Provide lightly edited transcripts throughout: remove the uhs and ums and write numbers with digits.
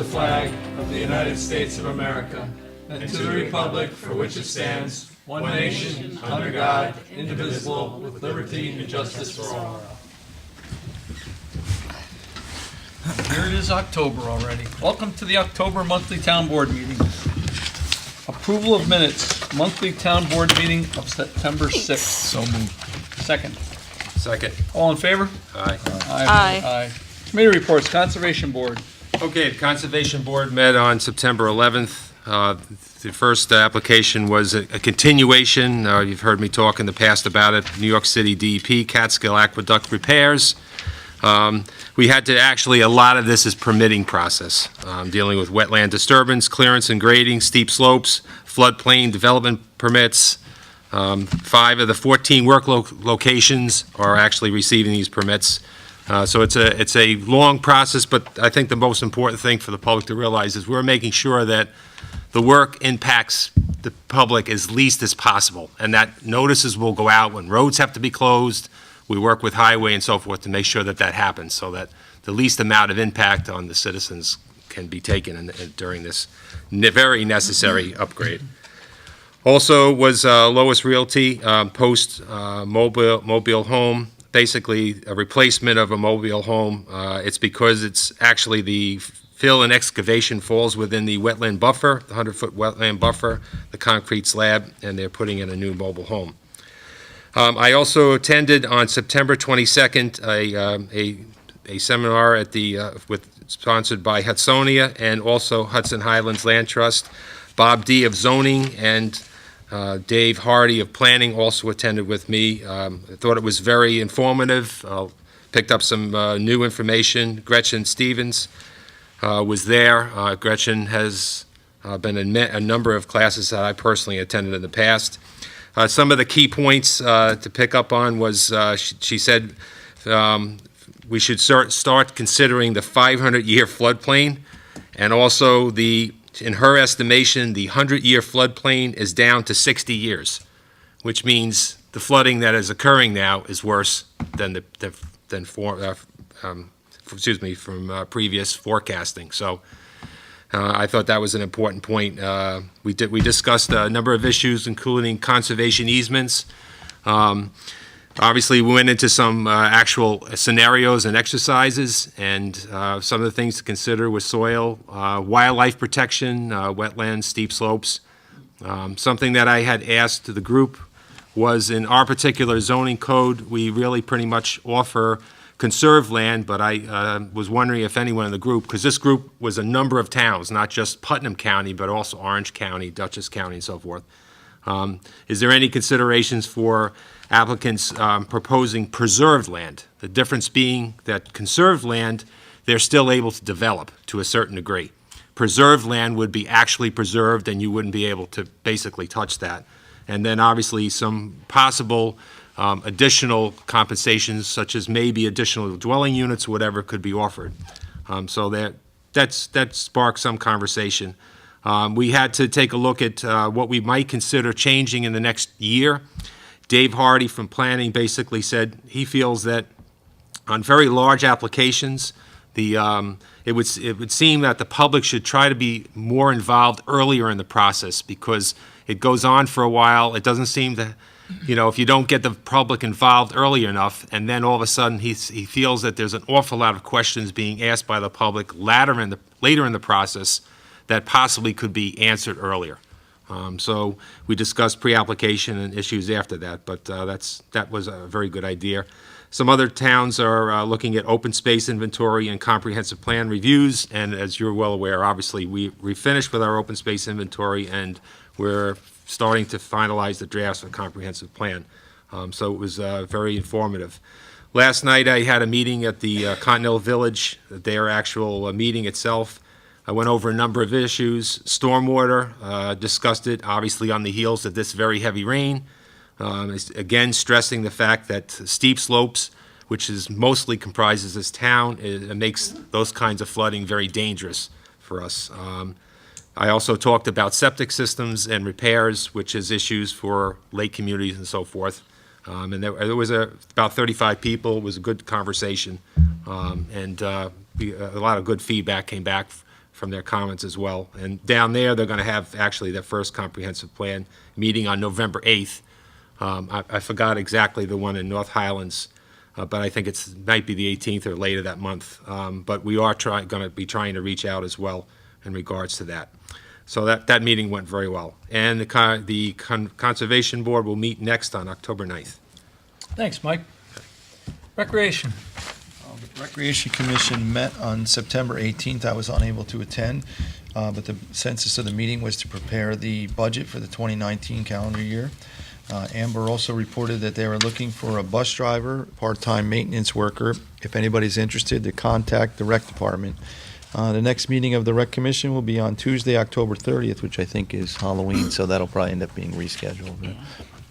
the flag of the United States of America and to the republic for which it stands, one nation, under God, indivisible, with liberty and justice for all. Here it is, October already. Welcome to the October monthly town board meeting. Approval of minutes, monthly town board meeting of September 6th. So moved. Second. Second. All in favor? Aye. Aye. Committee reports, Conservation Board. Okay, the Conservation Board met on September 11th. The first application was a continuation. You've heard me talk in the past about it. New York City DEP, Catskill Aqueduct repairs. We had to actually, a lot of this is permitting process, dealing with wetland disturbance, clearance and grading, steep slopes, floodplain development permits. 5 of the 14 work locations are actually receiving these permits. So it's a long process, but I think the most important thing for the public to realize is we're making sure that the work impacts the public as least as possible, and that notices will go out when roads have to be closed. We work with highway and so forth to make sure that that happens, so that the least amount of impact on the citizens can be taken during this very necessary upgrade. Also was Lois Realty post mobile home, basically a replacement of a mobile home. It's because it's actually the fill and excavation falls within the wetland buffer, the 100-foot wetland buffer, the concrete slab, and they're putting in a new mobile home. I also attended on September 22nd a seminar at the sponsored by Hudsonia and also Hudson Highlands Land Trust. Bob D. of zoning and Dave Hardy of planning also attended with me. I thought it was very informative. Picked up some new information. Gretchen Stevens was there. Gretchen has been in a number of classes that I personally attended in the past. Some of the key points to pick up on was she said we should start considering the 500-year floodplain, and also in her estimation, the 100-year floodplain is down to 60 years, which means the flooding that is occurring now is worse than from previous forecasting. So I thought that was an important point. We discussed a number of issues, including conservation easements. Obviously, we went into some actual scenarios and exercises, and some of the things to consider with soil, wildlife protection, wetlands, steep slopes. Something that I had asked the group was in our particular zoning code, we really pretty much offer conserved land, but I was wondering if anyone in the group, because this group was a number of towns, not just Putnam County, but also Orange County, Dutchess County, and so forth. Is there any considerations for applicants proposing preserved land? The difference being that conserved land, they're still able to develop to a certain degree. Preserved land would be actually preserved, and you wouldn't be able to basically touch that. And then obviously some possible additional compensations, such as maybe additional dwelling units, whatever could be offered. So that sparked some conversation. We had to take a look at what we might consider changing in the next year. Dave Hardy from planning basically said he feels that on very large applications, it would seem that the public should try to be more involved earlier in the process, because it goes on for a while. It doesn't seem to, if you don't get the public involved early enough, and then all of a sudden he feels that there's an awful lot of questions being asked by the public later in the process that possibly could be answered earlier. So we discussed pre-application and issues after that, but that was a very good idea. Some other towns are looking at open space inventory and comprehensive plan reviews, and as you're well aware, obviously we finished with our open space inventory, and we're starting to finalize the drafts of a comprehensive plan. So it was very informative. Last night I had a meeting at the Continental Village, their actual meeting itself. I went over a number of issues. Stormwater, discussed it, obviously on the heels of this very heavy rain. Again, stressing the fact that steep slopes, which is mostly comprises this town, it makes those kinds of flooding very dangerous for us. I also talked about septic systems and repairs, which is issues for lake communities and so forth. And there was about 35 people. It was a good conversation, and a lot of good feedback came back from their comments as well. And down there, they're going to have actually their first comprehensive plan meeting on November 8th. I forgot exactly the one in North Highlands, but I think it might be the 18th or later that month. But we are going to be trying to reach out as well in regards to that. So that meeting went very well. And the Conservation Board will meet next on October 9th. Thanks, Mike. Recreation. The Recreation Commission met on September 18th. I was unable to attend, but the census of the meeting was to prepare the budget for the 2019 calendar year. Amber also reported that they were looking for a bus driver, part-time maintenance worker. If anybody's interested, to contact the rec department. The next meeting of the rec commission will be on Tuesday, October 30th, which I think is Halloween, so that'll probably end up being rescheduled. Yeah.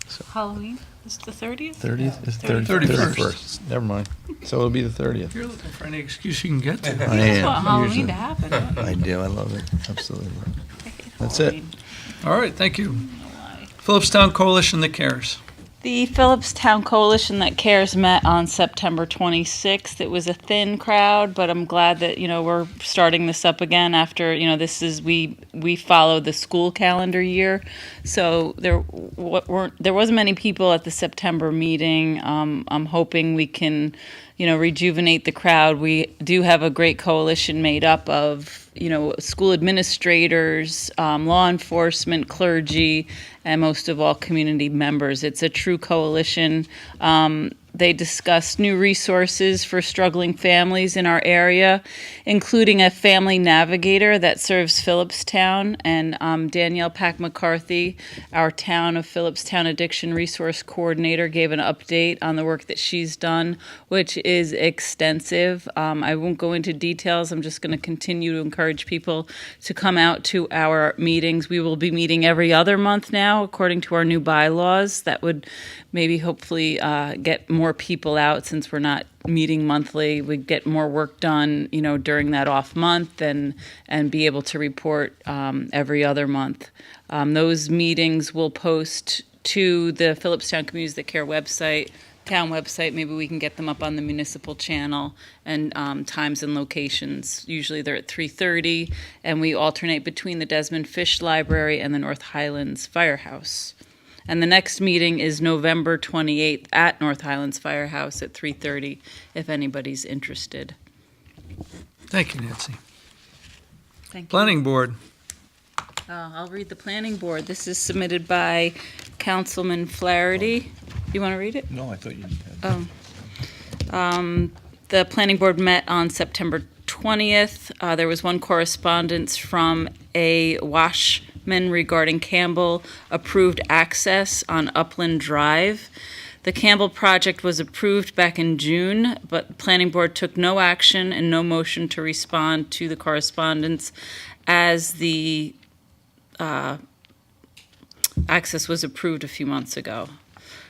So- Halloween is the 30th? 30th? It's 31st. 31st. Never mind. So it'll be the 30th. You're looking for any excuse you can get to. I You just am, want Halloween usually. to happen. I do. I love it. Absolutely. I hate That's it. Halloween. All right, thank you. I don't know why. Philipstown Coalition that cares. The Philipstown Coalition that Cares met on September 26th. It was a thin crowd, but I'm glad that, we're starting this up again after, we follow the school calendar year. So there wasn't many people at the September meeting. I'm hoping we can, rejuvenate the crowd. We do have a great coalition made up of, school administrators, law enforcement, clergy, and most of all, community members. It's a true coalition. They discussed new resources for struggling families in our area, including a family navigator that serves Philipstown, and Danielle Pack-McCarthy, our town of Philipstown Addiction Resource Coordinator, gave an update on the work that she's done, which is extensive. I won't go into details. I'm just going to continue to encourage people to come out to our meetings. We will be meeting every other month now, according to our new bylaws. That would maybe hopefully get more people out, since we're not meeting monthly. We get more work done, during that off month, and be able to report every other month. Those meetings will post to the Philipstown Communities That Care website, town website. Maybe we can get them up on the municipal channel, and times and locations. Usually they're at 3:30, and we alternate between the Desmond Fish Library and the North Highlands Firehouse. And the next meeting is November 28th at North Highlands Firehouse at 3:30, if anybody's interested. Thank you, Nancy. Thank you. Planning Board. I'll read the planning board. This is submitted by Councilman Flaherty. You want to read it? No, I thought you had. The planning board met on September 20th. There was one correspondence from a washman regarding Campbell approved access on Upland Drive. The Campbell project was approved back in June, but the planning board took no action and no motion to respond to the correspondence, as the access was approved a few months ago.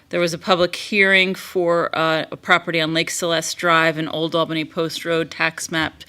There was a public hearing for a property on Lake Celeste Drive and Old Albany Post Road, tax map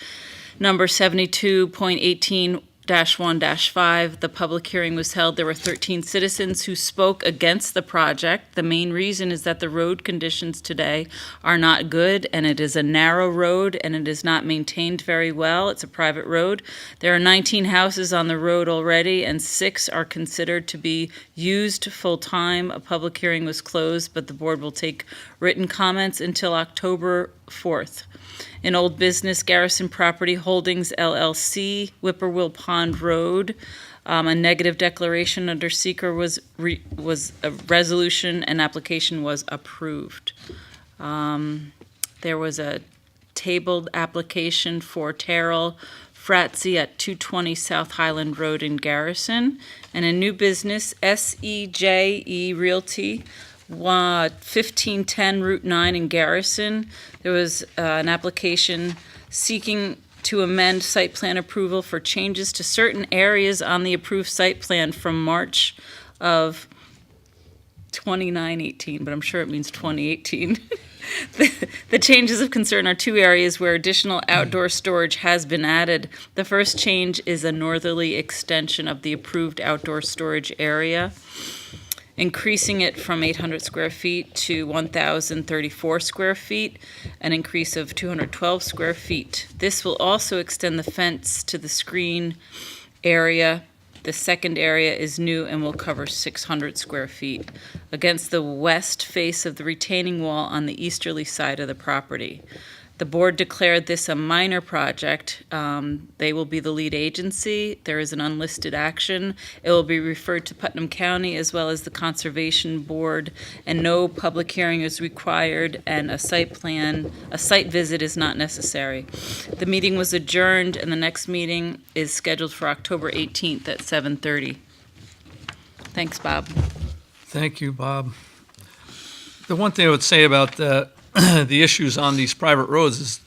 number 72.18-1-5. The public hearing was held. There were 13 citizens who spoke against the project. The main reason is that the road conditions today are not good, and it is a narrow road, and it is not maintained very well. It's a private road. There are 19 houses on the road already, and 6 are considered to be used full-time. A public hearing was closed, but the board will take written comments until October 4th. In Old Business, Garrison Property Holdings LLC, Whippoorwill Pond Road, a negative declaration under seeker was a resolution, and application was approved. There was a tabled application for Terrell Fratzy at 220 South Highland Road in Garrison, and a new business, SEJE Realty, 1510 Route 9 in Garrison. There was an application seeking to amend site plan approval for changes to certain areas on the approved site plan from March of 2918, but I'm sure it means 2018. The changes of concern are 2 areas where additional outdoor storage has been added. The first change is a northerly extension of the approved outdoor storage area. increasing it from 800 square feet to 1,034 square feet, an increase of 212 square feet. This will also extend the fence to the screen area. The second area is new and will cover 600 square feet against the west face of the retaining wall on the easterly side of the property. The board declared this a minor project. They will be the lead agency. There is an unlisted action. It will be referred to Putnam County as well as the Conservation Board, and no public hearing is required, and a site visit is not necessary. The meeting was adjourned, and the next meeting is scheduled for October 18th at 7:30. Thanks, Bob. Thank you, Bob. The one thing I would say about the issues on these private roads is,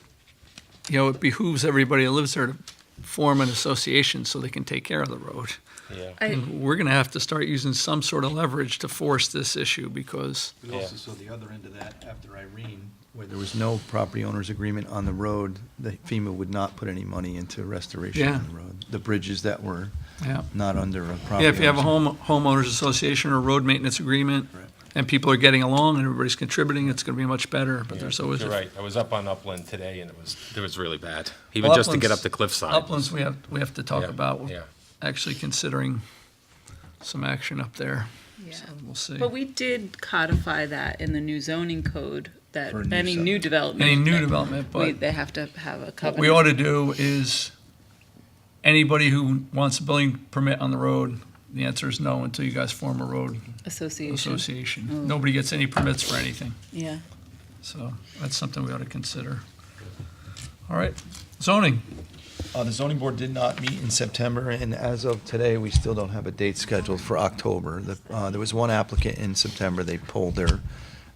it behooves everybody that lives there to form an association so they can take care of the road. Yeah. And we're going to have to start using some sort of leverage to force this issue because, We also saw the other end of that after Irene, where there was no property owner's agreement on the road. The FEMA would not put any money into restoration Yeah. of the road. The bridges that were yeah. not under a property. Yeah, if you have a owner's- homeowners association or road maintenance agreement, Right. and people are getting along and everybody's contributing, it's going to be much better, but Yeah, there's always. You're a- right. I was up on Upland today, and it was really bad. Even just to get up the cliffside. Uplands, we have to talk Yeah, about. We're yeah. actually considering some action up there. So we'll see. But we did codify that in the new zoning code, that For a new any sub- new development. Any new that development, but they have to have a what covenant. we ought to do is, anybody who wants a building permit on the road, the answer is no until you guys form a road association. Oh. Nobody gets any permits for anything. Yeah. So that's something we ought to consider. All right, zoning. The zoning board did not meet in September, and as of today, we still don't have a date scheduled for October. There was one applicant in September, they pulled their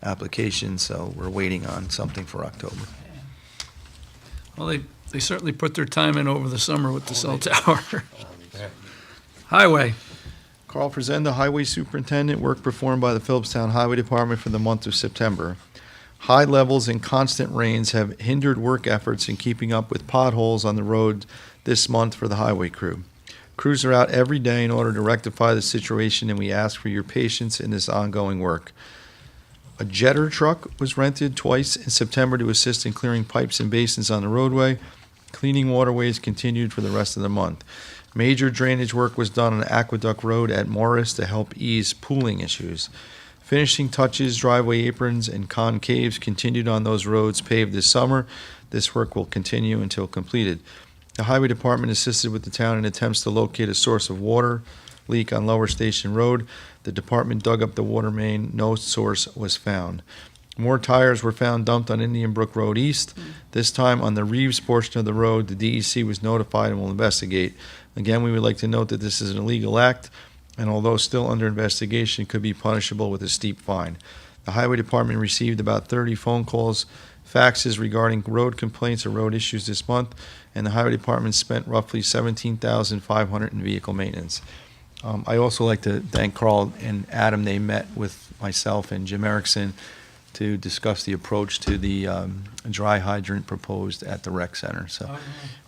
application, so we're waiting on something for October. Well, they certainly put their time in over the summer with the cell tower. Highway. Carl Frazenda, Highway Superintendent, work performed by the Philipstown Highway Department for the month of September. High levels and constant rains have hindered work efforts in keeping up with potholes on the road this month for the highway crew. Crews are out every day in order to rectify the situation, and we ask for your patience in this ongoing work. A jetter truck was rented twice in September to assist in clearing pipes and basins on the roadway. Cleaning waterways continued for the rest of the month. Major drainage work was done on Aqueduct Road at Morris to help ease pooling issues. Finishing touches, driveway aprons, and concaves continued on those roads paved this summer. This work will continue until completed. The Highway Department assisted with the town in attempts to locate a source of water leak on Lower Station Road. The department dug up the water main. No source was found. More tires were found dumped on Indian Brook Road East. This time on the Reeves portion of the road. The DEC was notified and will investigate. Again, we would like to note that this is an illegal act, and although still under investigation, could be punishable with a steep fine. The Highway Department received about 30 phone calls, faxes regarding road complaints or road issues this month, and the Highway Department spent roughly $17,500 in vehicle maintenance. I also like to thank Carl and Adam. They met with myself and Jim Erickson to discuss the approach to the dry hydrant proposed at the rec center. So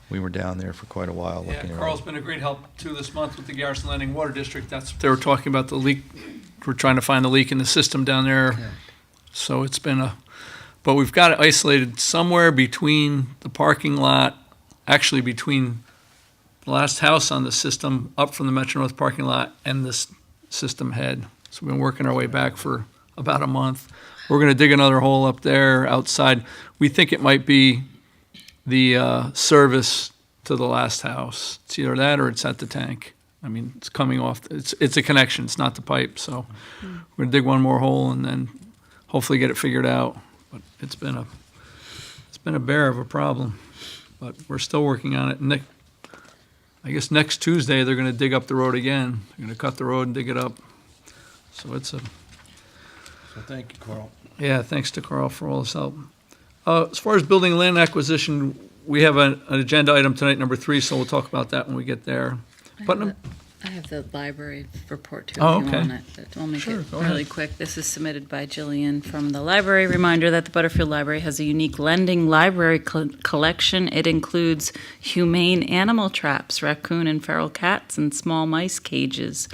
we were down there for quite a while Yeah, looking at Carl's been a great help too this month with the Garrison Landing Water District. That's what they were talking about, the leak. We're trying to find the leak in the system down there. Yeah. So it's been but we've got it isolated somewhere between the parking lot, actually between the last house on the system up from the Metro North parking lot and this system head. So we've been working our way back for about a month. We're going to dig another hole up there outside. We think it might be the service to the last house. It's either that or it's at the tank. I mean, it's coming off. It's a connection. It's not the pipe. So we're going to dig one more hole and then hopefully get it figured out. But it's been a bear of a problem. But we're still working on it. I guess next Tuesday they're going to dig up the road again. They're going to cut the road and dig it up. So it's So thank you, Carl. yeah, thanks to Carl for all his help. As far as building land acquisition, we have an agenda item tonight, number 3, so we'll talk about that when we get there. I have the library report too, Oh, if you okay. want it. But I'll make Sure, it go really ahead. quick. This is submitted by Jillian from the library. Reminder that the Butterfield Library has a unique lending library collection. It includes humane animal traps, raccoon and feral cats, and small mice cages.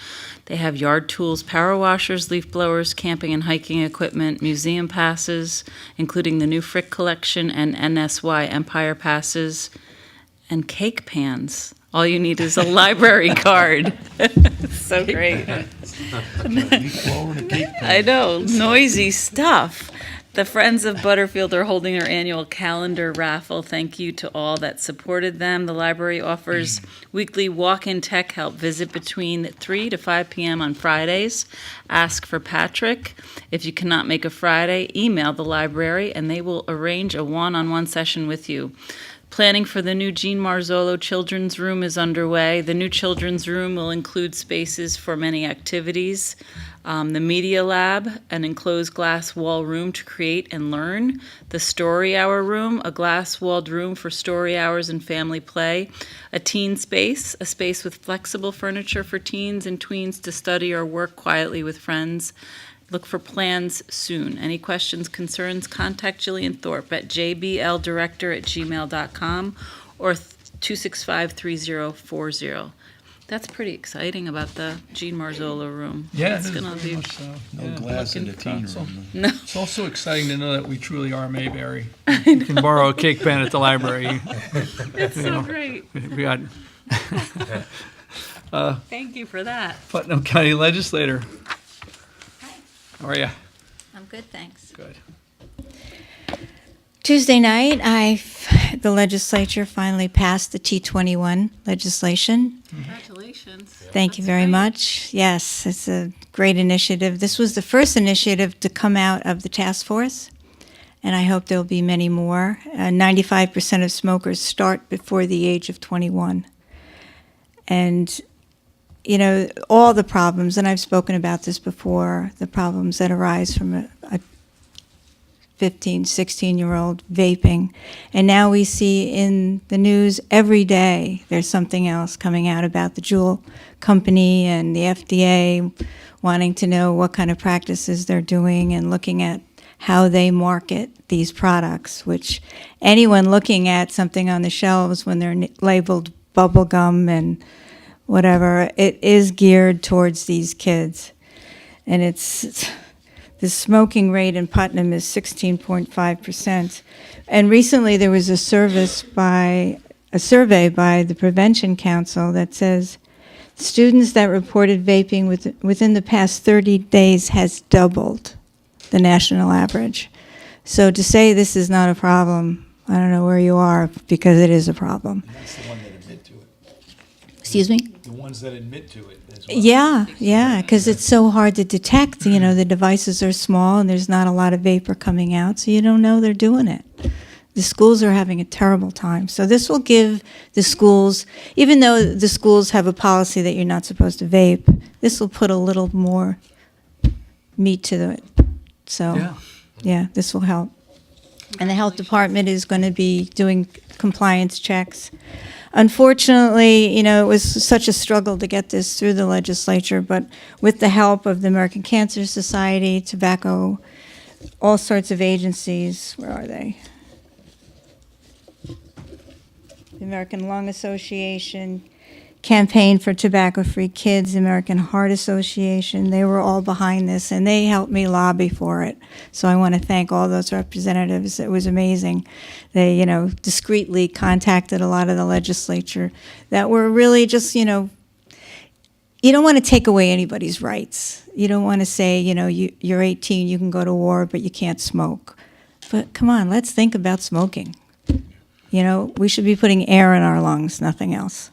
They have yard tools, power washers, leaf blowers, camping and hiking equipment, museum passes, including the new Frick collection and NSY Empire passes, and cake pans. All you need is a library card. So great. I know, noisy stuff. The Friends of Butterfield are holding their annual calendar raffle. Thank you to all that supported them. The library offers weekly walk-in tech help. Visit between 3 to 5 p.m. on Fridays. Ask for Patrick. If you cannot make a Friday, email the library and they will arrange a one-on-one session with you. Planning for the new Jean Marzolo Children's Room is underway. The new Children's Room will include spaces for many activities. The Media Lab, an enclosed glass wall room to create and learn. The Story Hour Room, a glass-walled room for story hours and family play. A teen space, a space with flexible furniture for teens and tweens to study or work quietly with friends. Look for plans soon. Any questions, concerns, contact Jillian Thorpe at jbldirector@gmail.com or 265-3040. That's pretty exciting about the Jean Marzolo room. Yeah, It's it is gonna very be much so. No Yeah. glass in the teen So- room. no. It's also exciting to know that we truly are Mayberry. You can borrow a cake pan at the library. It's You so know. great. We got Thank you for that. Putnam County Legislator. How are you? I'm good, thanks. Good. Tuesday night, the legislature finally passed the T21 legislation. Congratulations. Thank you very much. Yes, it's a great initiative. This was the first initiative to come out of the task force, and I hope there'll be many more. 95% of smokers start before the age of 21. And you know, all the problems, and I've spoken about this before, the problems that arise from a 15, 16-year-old vaping. And now we see in the news every day there's something else coming out about the Juul company and the FDA wanting to know what kind of practices they're doing and looking at how they market these products, which anyone looking at something on the shelves when they're labeled bubble gum and whatever, it is geared towards these kids. And the smoking rate in Putnam is 16.5%. And recently there was a survey by the Prevention Council that says students that reported vaping within the past 30 days has doubled the national average. So to say this is not a problem, I don't know where you are, because it is a problem. That's the one that admit to it. Excuse me? The ones that admit to it as well. Yeah, because it's so hard to detect. You know, the devices are small and there's not a lot of vapor coming out, so you don't know they're doing it. The schools are having a terrible time. So this will give the schools, even though the schools have a policy that you're not supposed to vape, this will put a little more meat to it. So, yeah, this will help. And the health department is going to be doing compliance checks. Unfortunately, you know, it was such a struggle to get this through the legislature, but with the help of the American Cancer Society, tobacco, all sorts of agencies, where are they? The American Lung Association, Campaign for Tobacco-Free Kids, the American Heart Association, they were all behind this, and they helped me lobby for it. So I want to thank all those representatives. It was amazing. They, you know, discreetly contacted a lot of the legislature that were really just, you know, you don't want to take away anybody's rights. You don't want to say, you know, you're 18, you can go to war, but you can't smoke. But come on, let's think about smoking. You know, we should be putting air in our lungs, nothing else.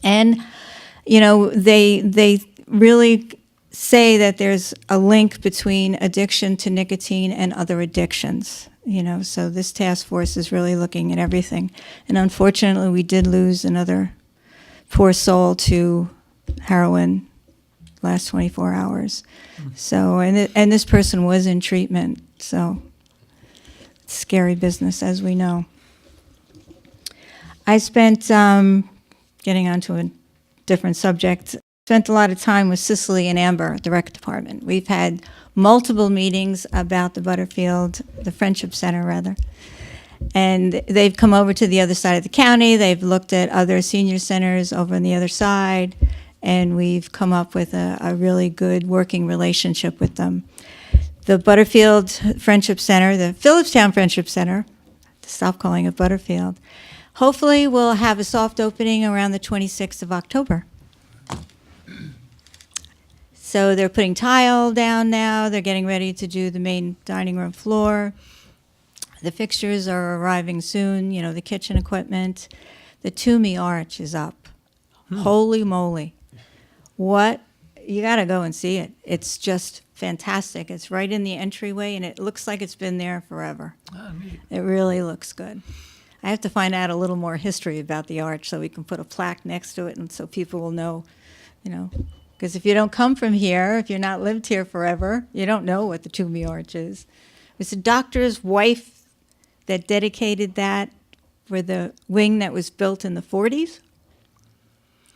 And, you know, they really say that there's a link between addiction to nicotine and other addictions, you know, so this task force is really looking at everything. And unfortunately, we did lose another poor soul to heroin last 24 hours. So, and this person was in treatment, so it's scary business, as we know. I spent... getting onto different subjects. Spent a lot of time with Cicely and Amber at the rec department. We've had multiple meetings about the the Friendship Center rather. And they've come over to the other side of the county. They've looked at other senior centers over on the other side, and we've come up with a really good working relationship with them. The Butterfield Friendship Center, the Philipstown Friendship Center, to stop calling it Butterfield, hopefully we'll have a soft opening around the 26th of October. So they're putting tile down now. They're getting ready to do the main dining room floor. The fixtures are arriving soon, the kitchen equipment. The Toomey Arch is up. Holy moly. What? You got to go and see it. It's just fantastic. It's right in the entryway, and it looks like it's been there forever. Neat. It really looks good. I have to find out a little more history about the arch so we can put a plaque next to it and so people will know, because if you don't come from here, if you're not lived here forever, you don't know what the Toomey Arch is. It was a doctor's wife that dedicated that for the wing that was built in the 40s,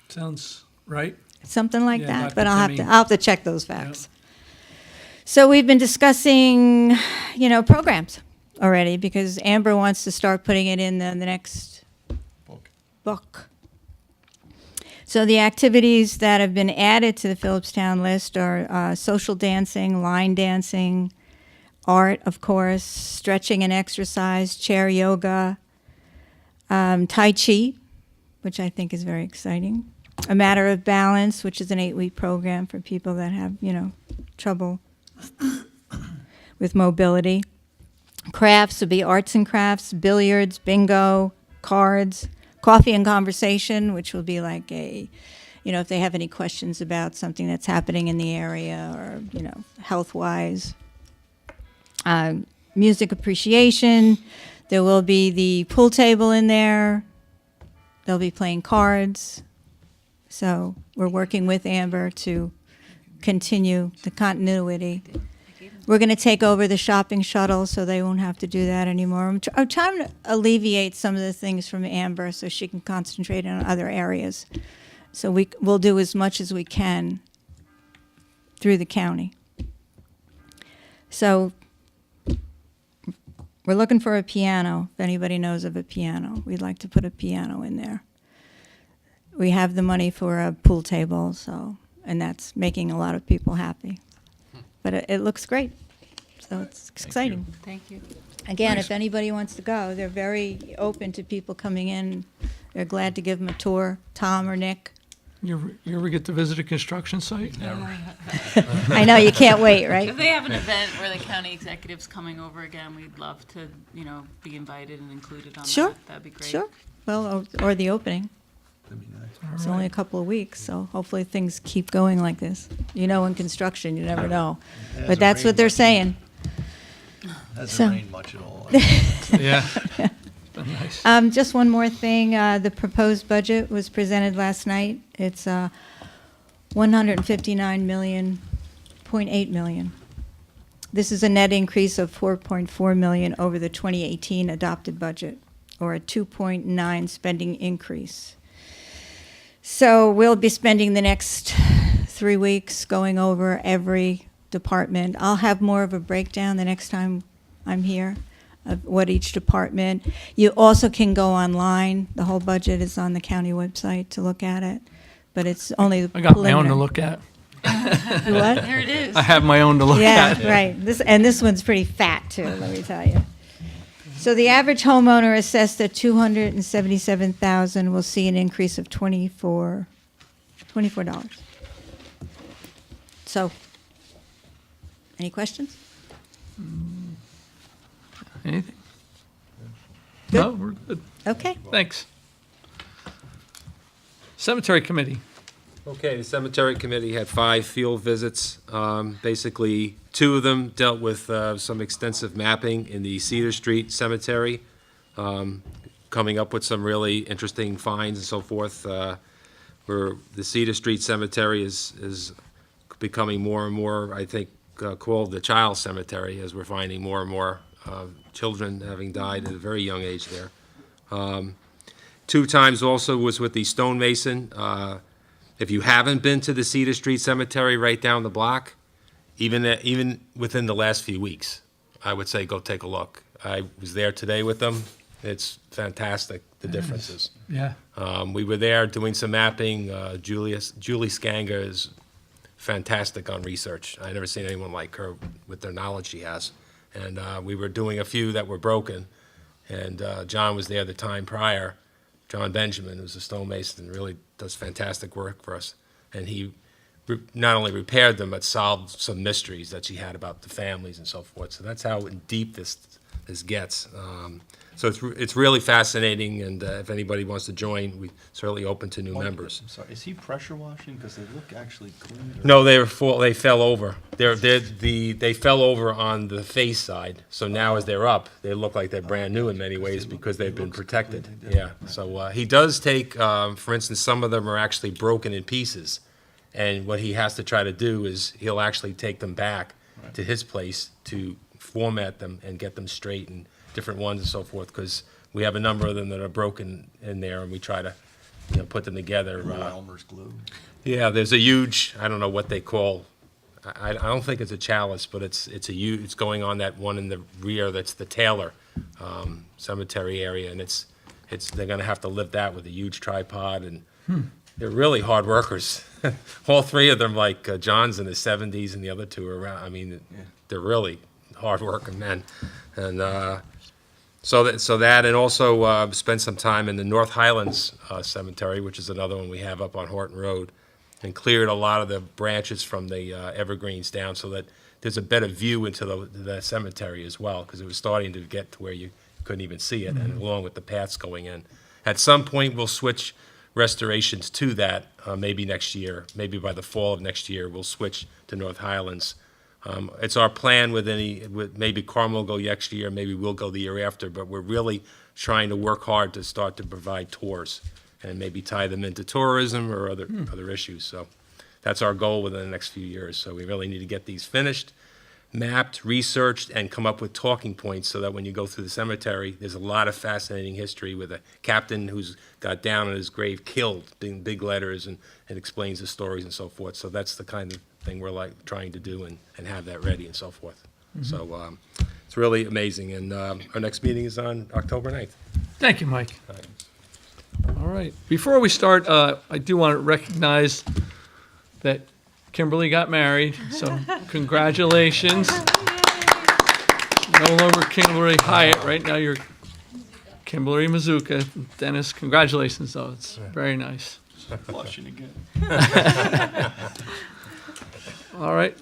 Sounds right. something like Yeah, that. Dr. But I'll Timmy. have to check those facts. So we've been discussing, programs already because Amber wants to start putting it in the next book. So the activities that have been added to the Philipstown list are social dancing, line dancing, art, of course, stretching and exercise, chair yoga, Tai Chi, which I think is very exciting, A Matter of Balance, which is an 8-week program for people that have, trouble with mobility. Crafts would be arts and crafts, billiards, bingo, cards, coffee and conversation, which will be like if they have any questions about something that's happening in the area or, health-wise. Music appreciation. There will be the pool table in there. They'll be playing cards. So we're working with Amber to continue the continuity. We're going to take over the shopping shuttle so they won't have to do that anymore. I'm trying to alleviate some of the things from Amber so she can concentrate on other areas. So we'll do as much as we can through the county. So we're looking for a piano, if anybody knows of a piano. We'd like to put a piano in there. We have the money for a pool table, and that's making a lot of people happy. But it looks great, so it's exciting. Thank you. Again, Nice. if anybody wants to go, they're very open to people coming in. They're glad to give them a tour, Tom or Nick. You ever get to visit a construction site? I know, you can't wait, right? If they have an event where the county executive's coming over again, we'd love to, be invited and included on Sure, that. That'd be great. Sure. Well, or the opening. It's only a couple of weeks, so hopefully things keep going like this. In construction, you never know. But that's what they're saying. Hasn't rained much at all. Yeah. Been nice. Just one more thing. The proposed budget was presented last night. It's $159.8 million. This is a net increase of $4.4 million over the 2018 adopted budget, or a 2.9 spending increase. So we'll be spending the next 3 weeks going over every department. I'll have more of a breakdown the next time I'm here of what each department. You also can go online. The whole budget is on the county website to look at it, but it's only I got my own to preliminary. look at. What? There it is. I have my own to look Yeah, at. right. This one's pretty fat too, let me tell you. So the average homeowner assessed at $277,000 will see an increase of $24. So, any questions? Anything? Good. No, we're good. Okay. Thanks. Cemetery Committee. Okay, the cemetery committee had 5 field visits. Basically, 2 of them dealt with some extensive mapping in the Cedar Street Cemetery, coming up with some really interesting finds and so forth, where the Cedar Street Cemetery is becoming more and more, I think, called the child cemetery, as we're finding more and more children having died at a very young age there. 2 times also was with the stonemason. If you haven't been to the Cedar Street Cemetery right down the block, even within the last few weeks, I would say go take a look. I was there today with them. It's fantastic, the differences. Yeah. We were there doing some mapping. Julie Skanger is fantastic on research. I've never seen anyone like her with the knowledge she has. And we were doing a few that were broken. And John was there the time prior. John Benjamin, who's a stonemason, really does fantastic work for us. And he not only repaired them, but solved some mysteries that she had about the families and so forth. So that's how deep this gets. So it's really fascinating, and if anybody wants to join, we're certainly open to new members. I'm sorry, is he pressure washing? Because they look actually clean. No, they fell over. They fell over on the face side. So now as they're up, they look like they're brand new in many ways because they've been protected. Yeah. So he does take, for instance, some of them are actually broken in pieces, and what he has to try to do is he'll actually take them back to his place to format them and get them straight and different ones and so forth, because we have a number of them that are broken in there, and we try to, put them together. Elmer's glue. Yeah, there's a huge, I don't know what they call, I don't think it's a chalice, but it's going on that one in the rear that's the Taylor cemetery area, and they're gonna have to lift that with a huge tripod, and they're really hard workers. All three of them, like John's in his 70s, and the other two are around. I mean, they're really hard working men, and so that, and also spent some time in the North Highlands Cemetery, which is another one we have up on Horton Road, and cleared a lot of the branches from the evergreens down so that there's a better view into the cemetery as well, because it was starting to get to where you couldn't even see it, and along with the paths going in. At some point, we'll switch restorations to that, maybe next year, maybe by the fall of next year, we'll switch to North Highlands. It's our plan with maybe Carmel will go next year, maybe we'll go the year after, but we're really trying to work hard to start to provide tours and maybe tie them into tourism or other issues. So that's our goal within the next few years. So we really need to get these finished, mapped, researched, and come up with talking points so that when you go through the cemetery, there's a lot of fascinating history with a captain who's got down on his grave killed in big letters and explains the stories and so forth. So that's the kind of thing we're trying to do and have that ready and so forth. So it's really amazing. And our next meeting is on October 9th. Thank you, Mike. All right. Before we start, I do want to recognize that Kimberly got married, so congratulations. No longer Kimberly Hyatt, right now you're Kimberly Mazuka. Dennis, congratulations, though. It's very nice. Blushing again. All right.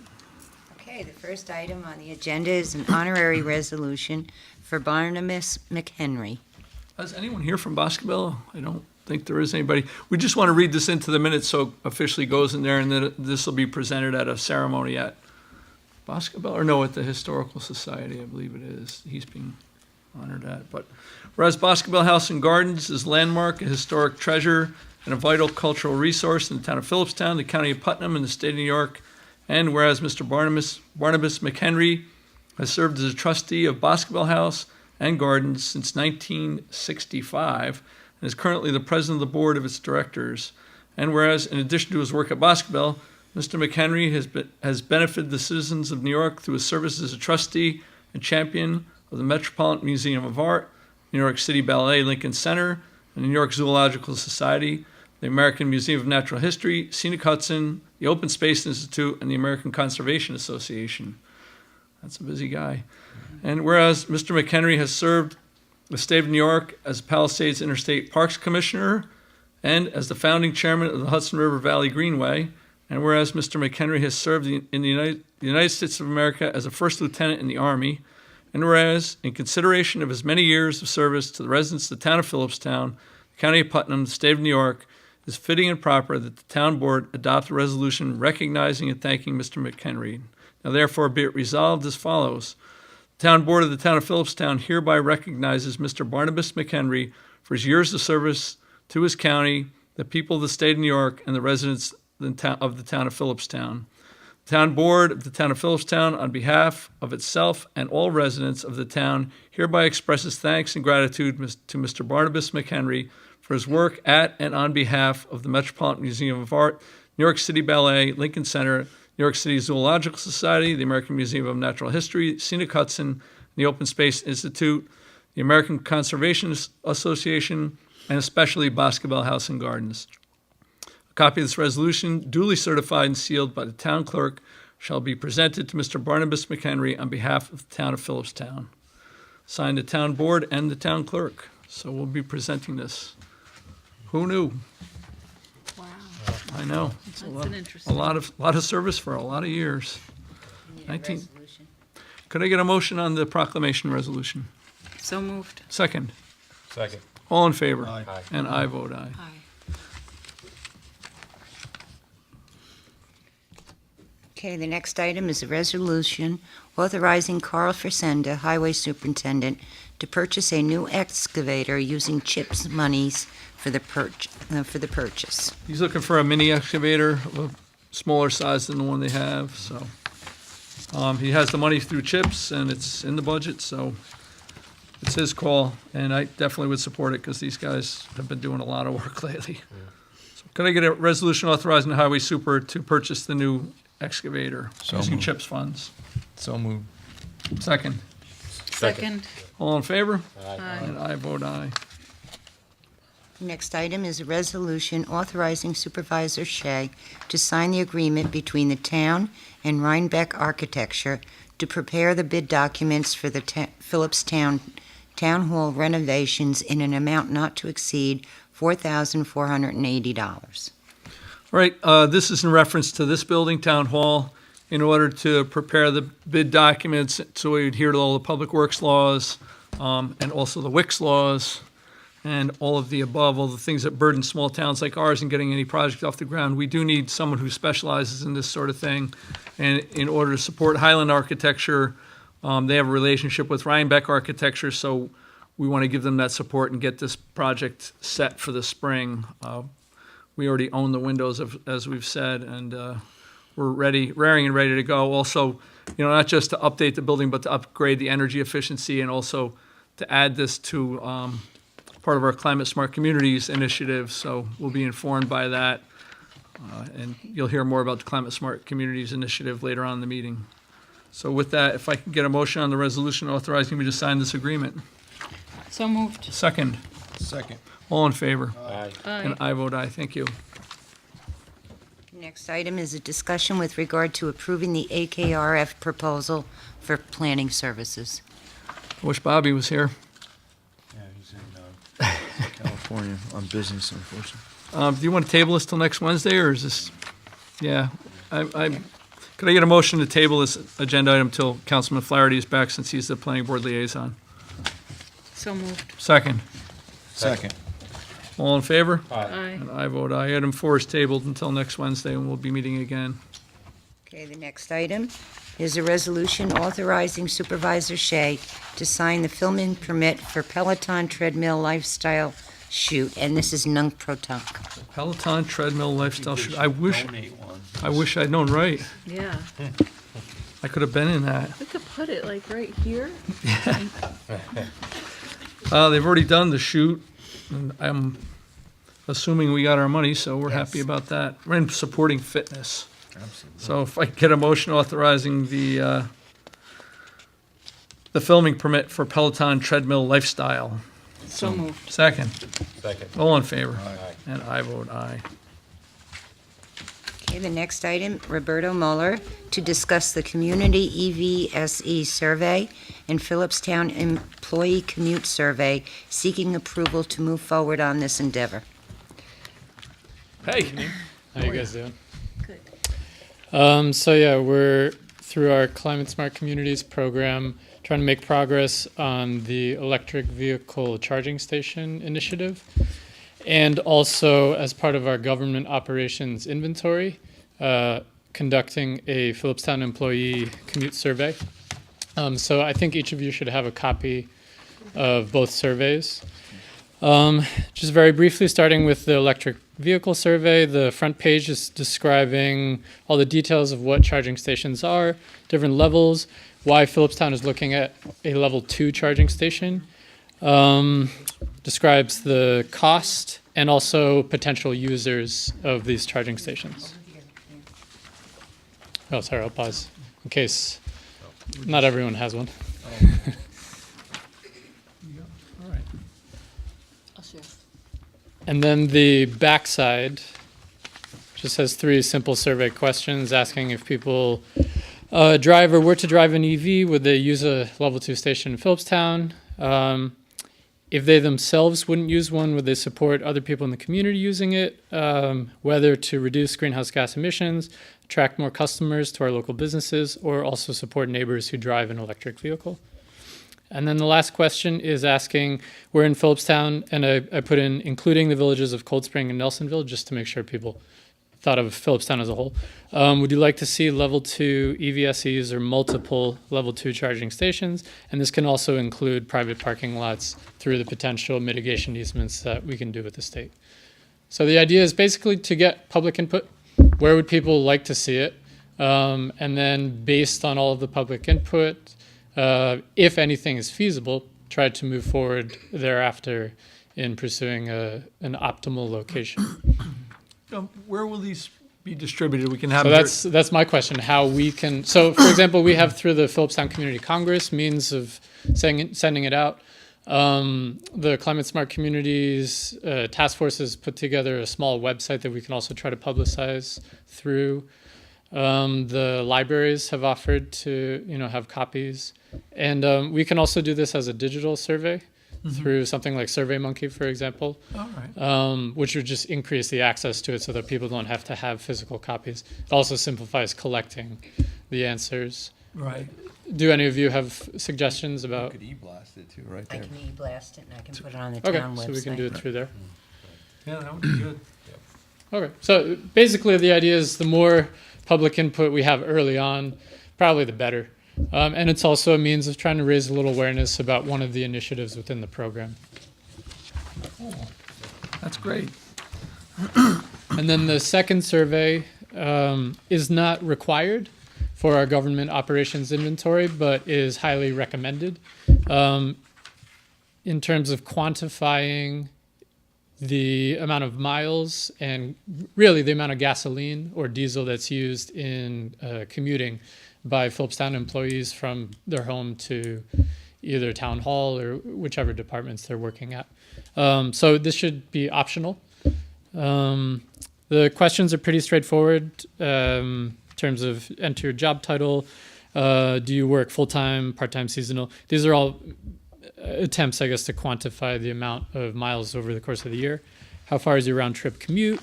Okay, the first item on the agenda is an honorary resolution for Barnabas McHenry. Is anyone here from Boscoville? I don't think there is anybody. We just want to read this into the minutes so it officially goes in there, and then this will be presented at a ceremony at Boscoville, or no, at the Historical Society, I believe it is. He's being honored at. But whereas Boscoville House and Gardens is a landmark, a historic treasure, and a vital cultural resource in the town of Philipstown, the county of Putnam, and the state of New York, and whereas Mr. Barnabas McHenry has served as a trustee of Boscoville House and Gardens since 1965, and is currently the president of the board of its directors. And whereas, in addition to his work at Boscoville, Mr. McHenry has benefited the citizens of New York through his service as a trustee and champion of the Metropolitan Museum of Art, New York City Ballet Lincoln Center, and the New York Zoological Society, the American Museum of Natural History, Scenic Hudson, the Open Space Institute, and the American Conservation Association. That's a busy guy. And whereas Mr. McHenry has served the state of New York as Palisades Interstate Parks Commissioner and as the founding chairman of the Hudson River Valley Greenway, and whereas Mr. McHenry has served in the United States of America as a first lieutenant in the Army, and whereas, in consideration of his many years of service to the residents of the town of Philipstown, the county of Putnam, the state of New York, it is fitting and proper that the town board adopt a resolution recognizing and thanking Mr. McHenry. Now therefore be it resolved as follows. The town board of the town of Philipstown hereby recognizes Mr. Barnabas McHenry for his years of service to his county, the people of the state of New York, and the residents of the town of Philipstown. The town board of the town of Philipstown, on behalf of itself and all residents of the town, hereby expresses thanks and gratitude to Mr. Barnabas McHenry for his work at and on behalf of the Metropolitan Museum of Art, New York City Ballet, Lincoln Center, New York City Zoological Society, the American Museum of Natural History, Scenic Hudson, the Open Space Institute, the American Conservation Association, and especially Boscobel House and Gardens. A copy of this resolution, duly certified and sealed by the town clerk, shall be presented to Mr. Barnabas McHenry on behalf of the town of Philipstown. Signed the town board and the town clerk. So we'll be presenting this. Who knew? Wow. I know. That's A an interesting. lot of service for a lot of years. Need a 19 resolution. Could I get a motion on the proclamation resolution? So moved. Second. Second. All in favor? Aye. And I vote aye. Aye. Okay, the next item is a resolution authorizing Carl Frisenda, Highway Superintendent, to purchase a new excavator using CHIPS monies for the purchase. He's looking for a mini excavator of a smaller size than the one they have, so. He has the money through CHIPS, and it's in the budget, so it's his call, and I definitely would support it, because these guys have been doing a lot of work lately. So could I get a resolution authorizing the highway super to purchase the new excavator So using moved. CHIPS funds? So moved. Second. Second. All in favor? Aye. And I vote aye. Next item is a resolution authorizing Supervisor Shea to sign the agreement between the town and Rhinebeck Architecture to prepare the bid documents for the Philipstown Town Hall renovations in an amount not to exceed $4,480. All right, this is in reference to this building, Town Hall, in order to prepare the bid documents so we adhere to all the public works laws, and also the WICS laws, and all of the above, all the things that burden small towns like ours in getting any project off the ground. We do need someone who specializes in this sort of thing. And in order to support Highland Architecture, they have a relationship with Rhinebeck Architecture, so we want to give them that support and get this project set for the spring. We already own the windows, as we've said, and we're raring and ready to go. Also, not just to update the building, but to upgrade the energy efficiency, and also to add this to part of our Climate Smart Communities initiative. So we'll be informed by that, and you'll hear more about the Climate Smart Communities initiative later on in the meeting. So with that, if I can get a motion on the resolution authorizing me to sign this agreement. So moved. Second. Second. All in favor? Aye. And I vote aye. Thank you. Next item is a discussion with regard to approving the AKRF proposal for planning services. I wish Bobby was here. Yeah, he's in California on business, unfortunately. Do you want to table this till next Wednesday, or is this, yeah, could I get a motion to table this agenda item till Councilman Flaherty is back, since he's the planning board liaison? So moved. Second. Second. All in favor? Aye. And I vote aye. Item 4 is tabled until next Wednesday, and we'll be meeting again. Okay, the next item is a resolution authorizing Supervisor Shea to sign the filming permit for Peloton Treadmill Lifestyle Shoot, and this is Nunc Pro Tunc. Peloton treadmill lifestyle shoot. I wish I'd known right. Yeah. I could have been in that. We could put it like right here. They've already done the shoot, and I'm assuming we got our money, so we're happy about that. We're in supporting fitness. So if I could get a motion authorizing the filming permit for Peloton treadmill lifestyle. So moved. Second. Second. All in favor? Aye. And I vote aye. Okay, the next item, Roberto Mueller, to discuss the Community EVSE survey and Philipstown Employee Commute Survey, seeking approval to move forward on this endeavor. Hey. How you guys doing? Good. So yeah, we're through our Climate Smart Communities program trying to make progress on the electric vehicle charging station initiative, and also as part of our government operations inventory, conducting a Philipstown employee commute survey. So I think each of you should have a copy of both surveys. Just very briefly, starting with the electric vehicle survey, the front page is describing all the details of what charging stations are, different levels, why Philipstown is looking at a level 2 charging station. describes the cost and also potential users of these charging stations. Oh, sorry, I'll pause in case not everyone has one. All right. And then the backside just has 3 simple survey questions asking if people drive or were to drive an EV, would they use a level 2 station in Philipstown? If they themselves wouldn't use one, would they support other people in the community using it? Whether to reduce greenhouse gas emissions, attract more customers to our local businesses, or also support neighbors who drive an electric vehicle. And then the last question is asking, we're in Philipstown, and I put in including the villages of Cold Spring and Nelsonville, just to make sure people thought of Philipstown as a whole. Would you like to see level 2 EVSEs or multiple level 2 charging stations? And this can also include private parking lots through the potential mitigation easements that we can do with the state. So the idea is basically to get public input. Where would people like to see it? And then based on all of the public input, if anything is feasible, try to move forward thereafter in pursuing an optimal location. Where will these be distributed? We can have. So that's my question. How we can. So, for example, we have through the Philipstown Community Congress means of sending it out. The Climate Smart Communities Task Force has put together a small website that we can also try to publicize through. The libraries have offered to have copies, and we can also do this as a digital survey. Through something like SurveyMonkey, for example, All right. which would just increase the access to it so that people don't have to have physical copies. It also simplifies collecting the answers. Right. Do any of you have suggestions You about? could e-blast it too, right I there. can e-blast it and I can put it on the Okay, town website. so we can do it through there. Yeah, that would be good. Okay, so basically the idea is the more public input we have early on, probably the better. And it's also a means of trying to raise a little awareness about one of the initiatives within the program. That's great. And then the second survey is not required for our government operations inventory, but is highly recommended in terms of quantifying the amount of miles and really the amount of gasoline or diesel that's used in commuting by Philipstown employees from their home to either town hall or whichever departments they're working at. So this should be optional. The questions are pretty straightforward in terms of enter your job title. Do you work full-time, part-time, seasonal? These are all attempts, I guess, to quantify the amount of miles over the course of the year. How far is your round-trip commute?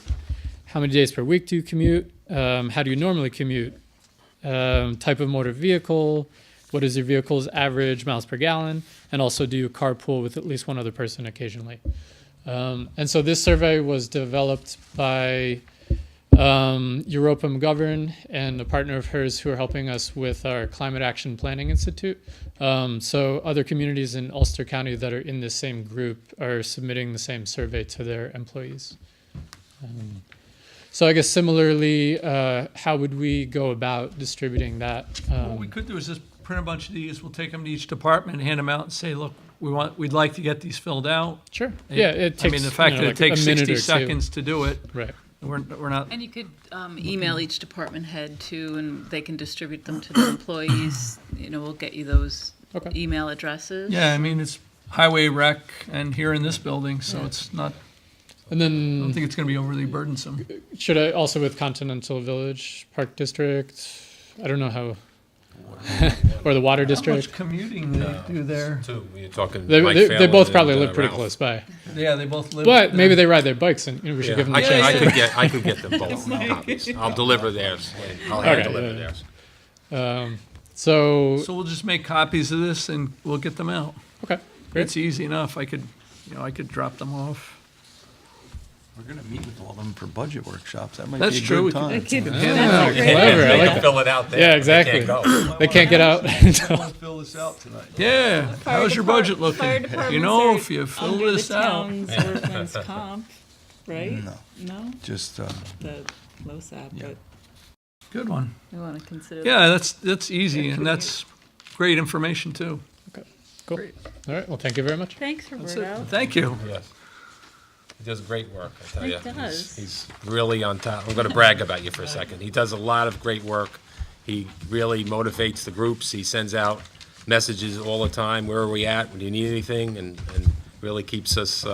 How many days per week do you commute? How do you normally commute? Type of motor vehicle, what is your vehicle's average miles per gallon, and also do you carpool with at least one other person occasionally. And so this survey was developed by Europam Govern and a partner of hers who are helping us with our Climate Action Planning Institute. So other communities in Ulster County that are in this same group are submitting the same survey to their employees. So I guess similarly, how would we go about distributing that? What we could do is just print a bunch of these. We'll take them to each department, hand them out, and say, "Look, we'd like to get these filled out." Sure. Yeah, it takes. I mean, the fact that like it takes a minute 60 or two. seconds to do it, Right. we're not. And you could email each department head too, and they can distribute them to their employees. We'll get you those Okay. email addresses. Yeah, I mean, it's highway rec and here in this building, so it's not. And I don't then think it's going to be overly burdensome. should I also with Continental Village Park District? I don't know how. Or the Water How District. much commuting they do there? Too. You're talking. They Mike they Phelan both probably and, live pretty Ralph. close by. Yeah, they both live. But maybe they ride their bikes, and we should Yeah, give them a I chance. could get them both copies. I'll deliver theirs. I'll hand Okay, deliver yeah. theirs. So So we'll just make copies of this and we'll get them out. okay, great. It's easy enough. I could drop them off. We're gonna meet with all of them for budget workshops. That might That's be a true. good time. We could Ah, hand out. clever. I They like can that. fill it out there. Yeah, but exactly. They can't go. They can't get out. We'll fill this out tonight. Yeah, how's your budget Fire looking? departments You know, are if you fill under this the out. town's workman's comp, right? No, No, just, the LoSAP, Yeah. but Good one. we want to consider. Yeah, that's easy and that's great information too. Cool. All right. Well, thank you very much. Thanks, That's it. Roberto. Thank you. Yes. He does great work, I tell He you. does. He's really on top. I'm going to brag about you for a second. He does a lot of great work. He really motivates the groups. He sends out messages all the time. Where are we at? Do you need anything? And really keeps us,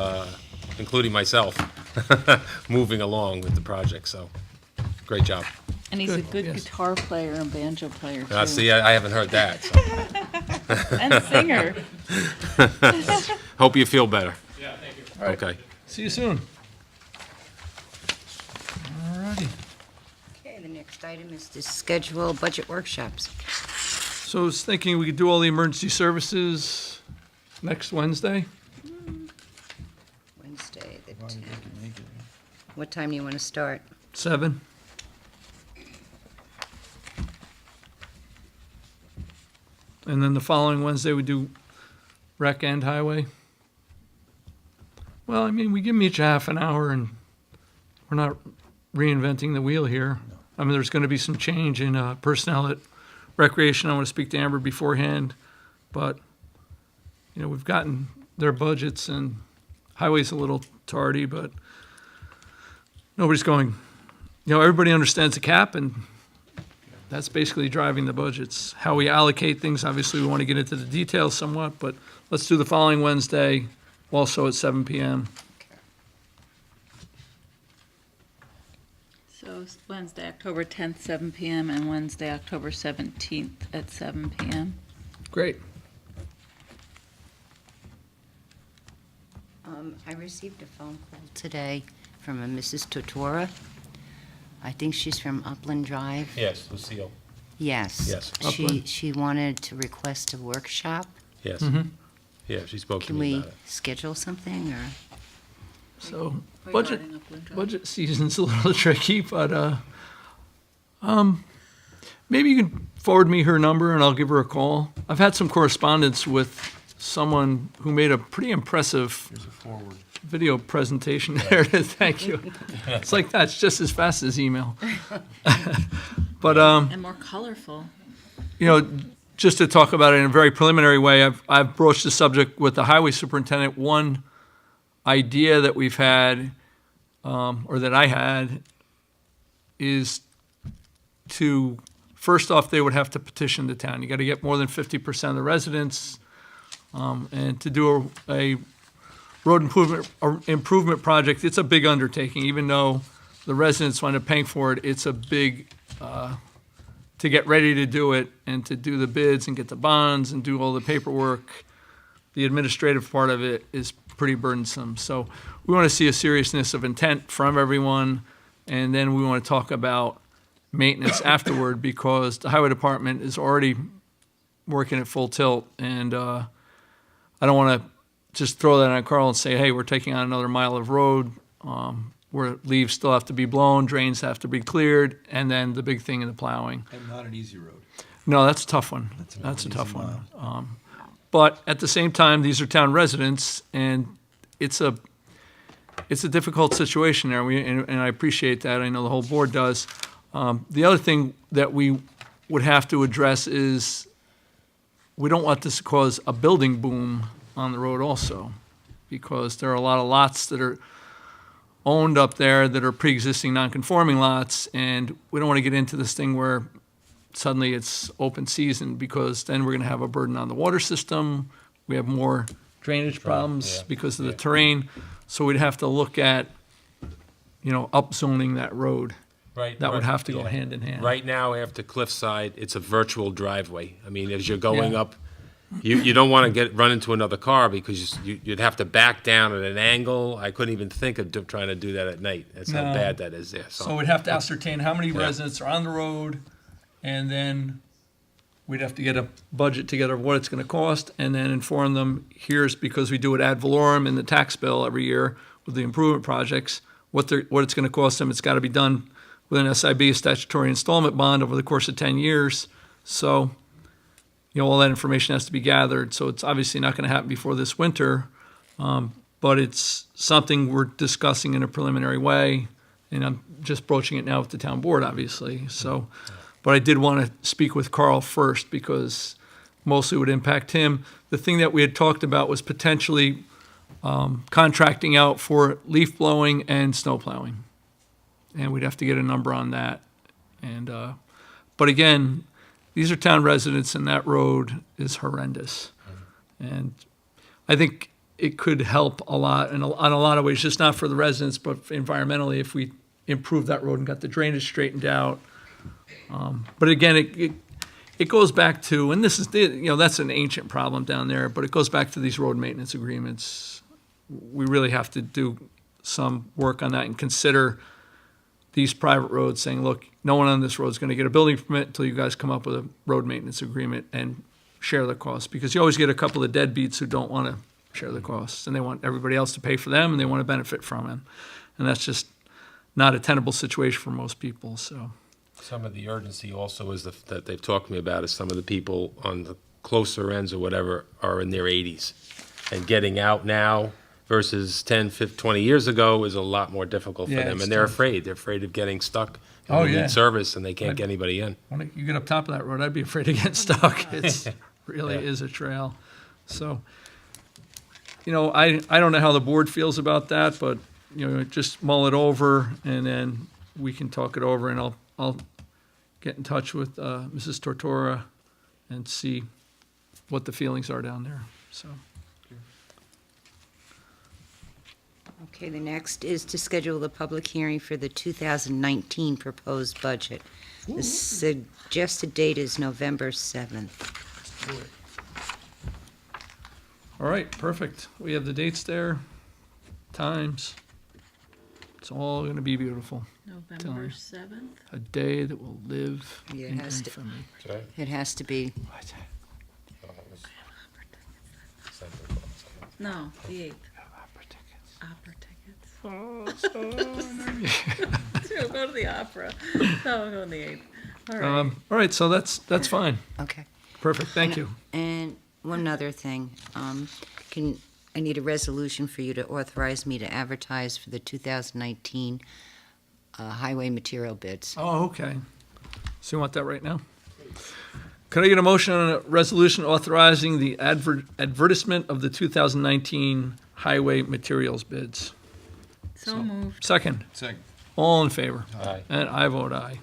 including myself, moving along with the project. So, great job. And he's a Good, good yes. guitar player and banjo player, too. See, I haven't heard that. So. And singer. Hope you feel better. All right. Okay. See you soon. All righty. Okay, the next item is to schedule budget workshops. So I was thinking we could do all the emergency services next Wednesday. Wednesday, the 10th. What time do you want to start? 7. And then the following Wednesday, we do rec and highway. Well, I mean, we give them each a half an hour, and we're not reinventing the wheel here. I mean, there's going to be some change in personnel at recreation. I want to speak to Amber beforehand, but, you know, we've gotten their budgets, and highway's a little tardy, but nobody's going, you know, everybody understands the cap, and that's basically driving the budgets. How we allocate things, obviously, we want to get into the details somewhat, but let's do the following Wednesday, also at 7 p.m. So it's Wednesday, October 10th, 7 p.m., and Wednesday, October 17th at 7 p.m. Great. I received a phone call today from a Mrs. Totora. I think she's from Upland Drive. Yes, Lucille. Yes. Yes. Upland. She wanted to request a workshop. Yes. Mhm. Yeah, she spoke to Can me we about it. schedule something, or? So budget Regarding Upland Drive. budget season's a little tricky, but maybe you can forward me her number and I'll give her a call. I've had some correspondence with someone who made a pretty impressive video presentation there. Thank you. It's like that. It's just as fast as email. But And more colorful. you know, just to talk about it in a very preliminary way, I've broached the subject with the highway superintendent. One idea that we've had, or that I had, is to, first off, they would have to petition the town. You got to get more than 50% of the residents, and to do a road improvement project. It's a big undertaking, even though the residents wind up paying for it. It's a big to get ready to do it and to do the bids and get the bonds and do all the paperwork. The administrative part of it is pretty burdensome. So we want to see a seriousness of intent from everyone, and then we want to talk about maintenance afterward, because the highway department is already working at full tilt, and I don't want to just throw that on Carl and say, hey, we're taking on another mile of road, where leaves still have to be blown, drains have to be cleared, and then the big thing in the plowing. And not an easy road. No, that's a tough one. That's a tough one. But at the same time, these are town residents, and it's a difficult situation there. And I appreciate that. I know the whole board does. The other thing that we would have to address is we don't want this to cause a building boom on the road also, because there are a lot of lots that are owned up there that are pre-existing non-conforming lots, and we don't want to get into this thing where suddenly it's open season, because then we're going to have a burden on the water system. We have more drainage problems because of the terrain. So we'd have to look at, you know, upzoning that road. Right. That would have to go yeah. hand in hand. Right now, after Cliffside, it's a virtual driveway. I mean, as you're going Yeah. up, you don't want to run into another car, because you'd have to back down at an angle. I couldn't even think of trying to do that at night. That's how No. bad that is there. So we'd have to ascertain how many Yeah. residents are on the road, and then we'd have to get a budget together of what it's going to cost, and then inform them, here's, because we do it ad valorem in the tax bill every year with the improvement projects, what it's going to cost them. It's got to be done with an SIB, statutory installment bond, over the course of 10 years. So, you know, all that information has to be gathered. So it's obviously not going to happen before this winter, but it's something we're discussing in a preliminary way, and I'm just broaching it now with the town board, obviously. So, but I did want to speak with Carl first, because mostly would impact him. The thing that we had talked about was potentially contracting out for leaf blowing and snow plowing. And we'd have to get a number on that. And, but again, these are town residents and that road is horrendous. And I think it could help a lot in on a lot of ways, just not for the residents, but environmentally, if we improved that road and got the drainage straightened out. But again, it goes back to, and this is, that's an ancient problem down there, but it goes back to these road maintenance agreements. We really have to do some work on that and consider these private roads, saying, look, no one on this road is going to get a building permit until you guys come up with a road maintenance agreement and share the costs, because you always get a couple of deadbeats who don't want to share the costs, and they want everybody else to pay for them, and they want to benefit from them. And that's just not a tenable situation for most people, so. Some of the urgency also is that they've talked to me about is some of the people on the closer ends or whatever are in their 80s. And getting out now versus 10, 15, 20 years ago is a lot more difficult for Yeah, them. it's And they're tough. afraid. They're afraid of getting stuck. Oh, They yeah. need service and they can't get anybody in. When you get up top of that road, I'd be afraid to get stuck. It's really is a trail. So, I don't know how the board feels about that, but, just mull it over and then we can talk it over, and I'll get in touch with Mrs. Tortora and see what the feelings are down there, so. Okay, the next is to schedule the public hearing for the 2019 proposed budget. The suggested date is November 7th. All right, perfect. We have the dates there, times. It's all gonna be beautiful. November 7th? A day that will live Yeah, it in has to- infamy. It has to be, No, the 8th. Opera tickets. Sure, go to the opera. No, we'll go on the 8th. All right. All right, so that's fine. okay. Perfect, thank you. And one other thing, I need a resolution for you to authorize me to advertise for the 2019 highway material bids. Oh, okay. So you want that right now? Could I get a motion on a resolution authorizing the advertisement of the 2019 highway materials bids? So moved. Second, Second. all in favor? Aye. And I vote aye.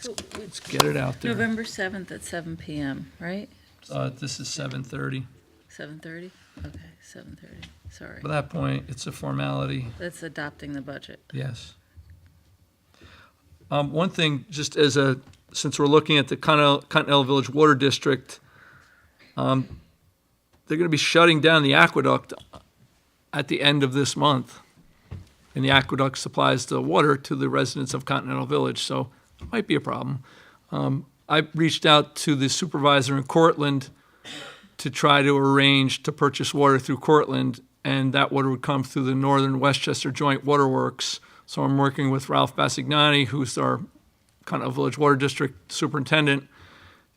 So, Let's get it out there. November 7th at 7 p.m., right? This is 7:30. 7:30? Okay, 7:30. Sorry. At that point, it's a formality. That's adopting the budget. Yes. One thing, just since we're looking at the Continental Village Water District, they're going to be shutting down the aqueduct at the end of this month. And the aqueduct supplies the water to the residents of Continental Village, so it might be a problem. I reached out to the supervisor in Cortland to try to arrange to purchase water through Cortland, and that water would come through the Northern Westchester Joint Waterworks. So I'm working with Ralph Bassignani, who's our Continental Village Water District Superintendent,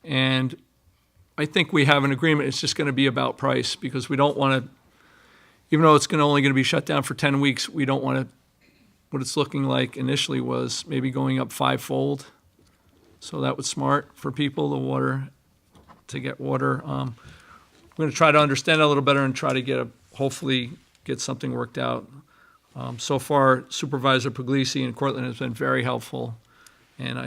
and I think we have an agreement. It's just going to be about price, because we don't want to, even though it's only going to be shut down for 10 weeks, we don't want to, what it's looking like initially was maybe going up 5-fold. So that was smart for people, to get water. We're going to try to understand it a little better and try to hopefully get something worked out. So far, Supervisor Puglisi in Cortland has been very helpful. And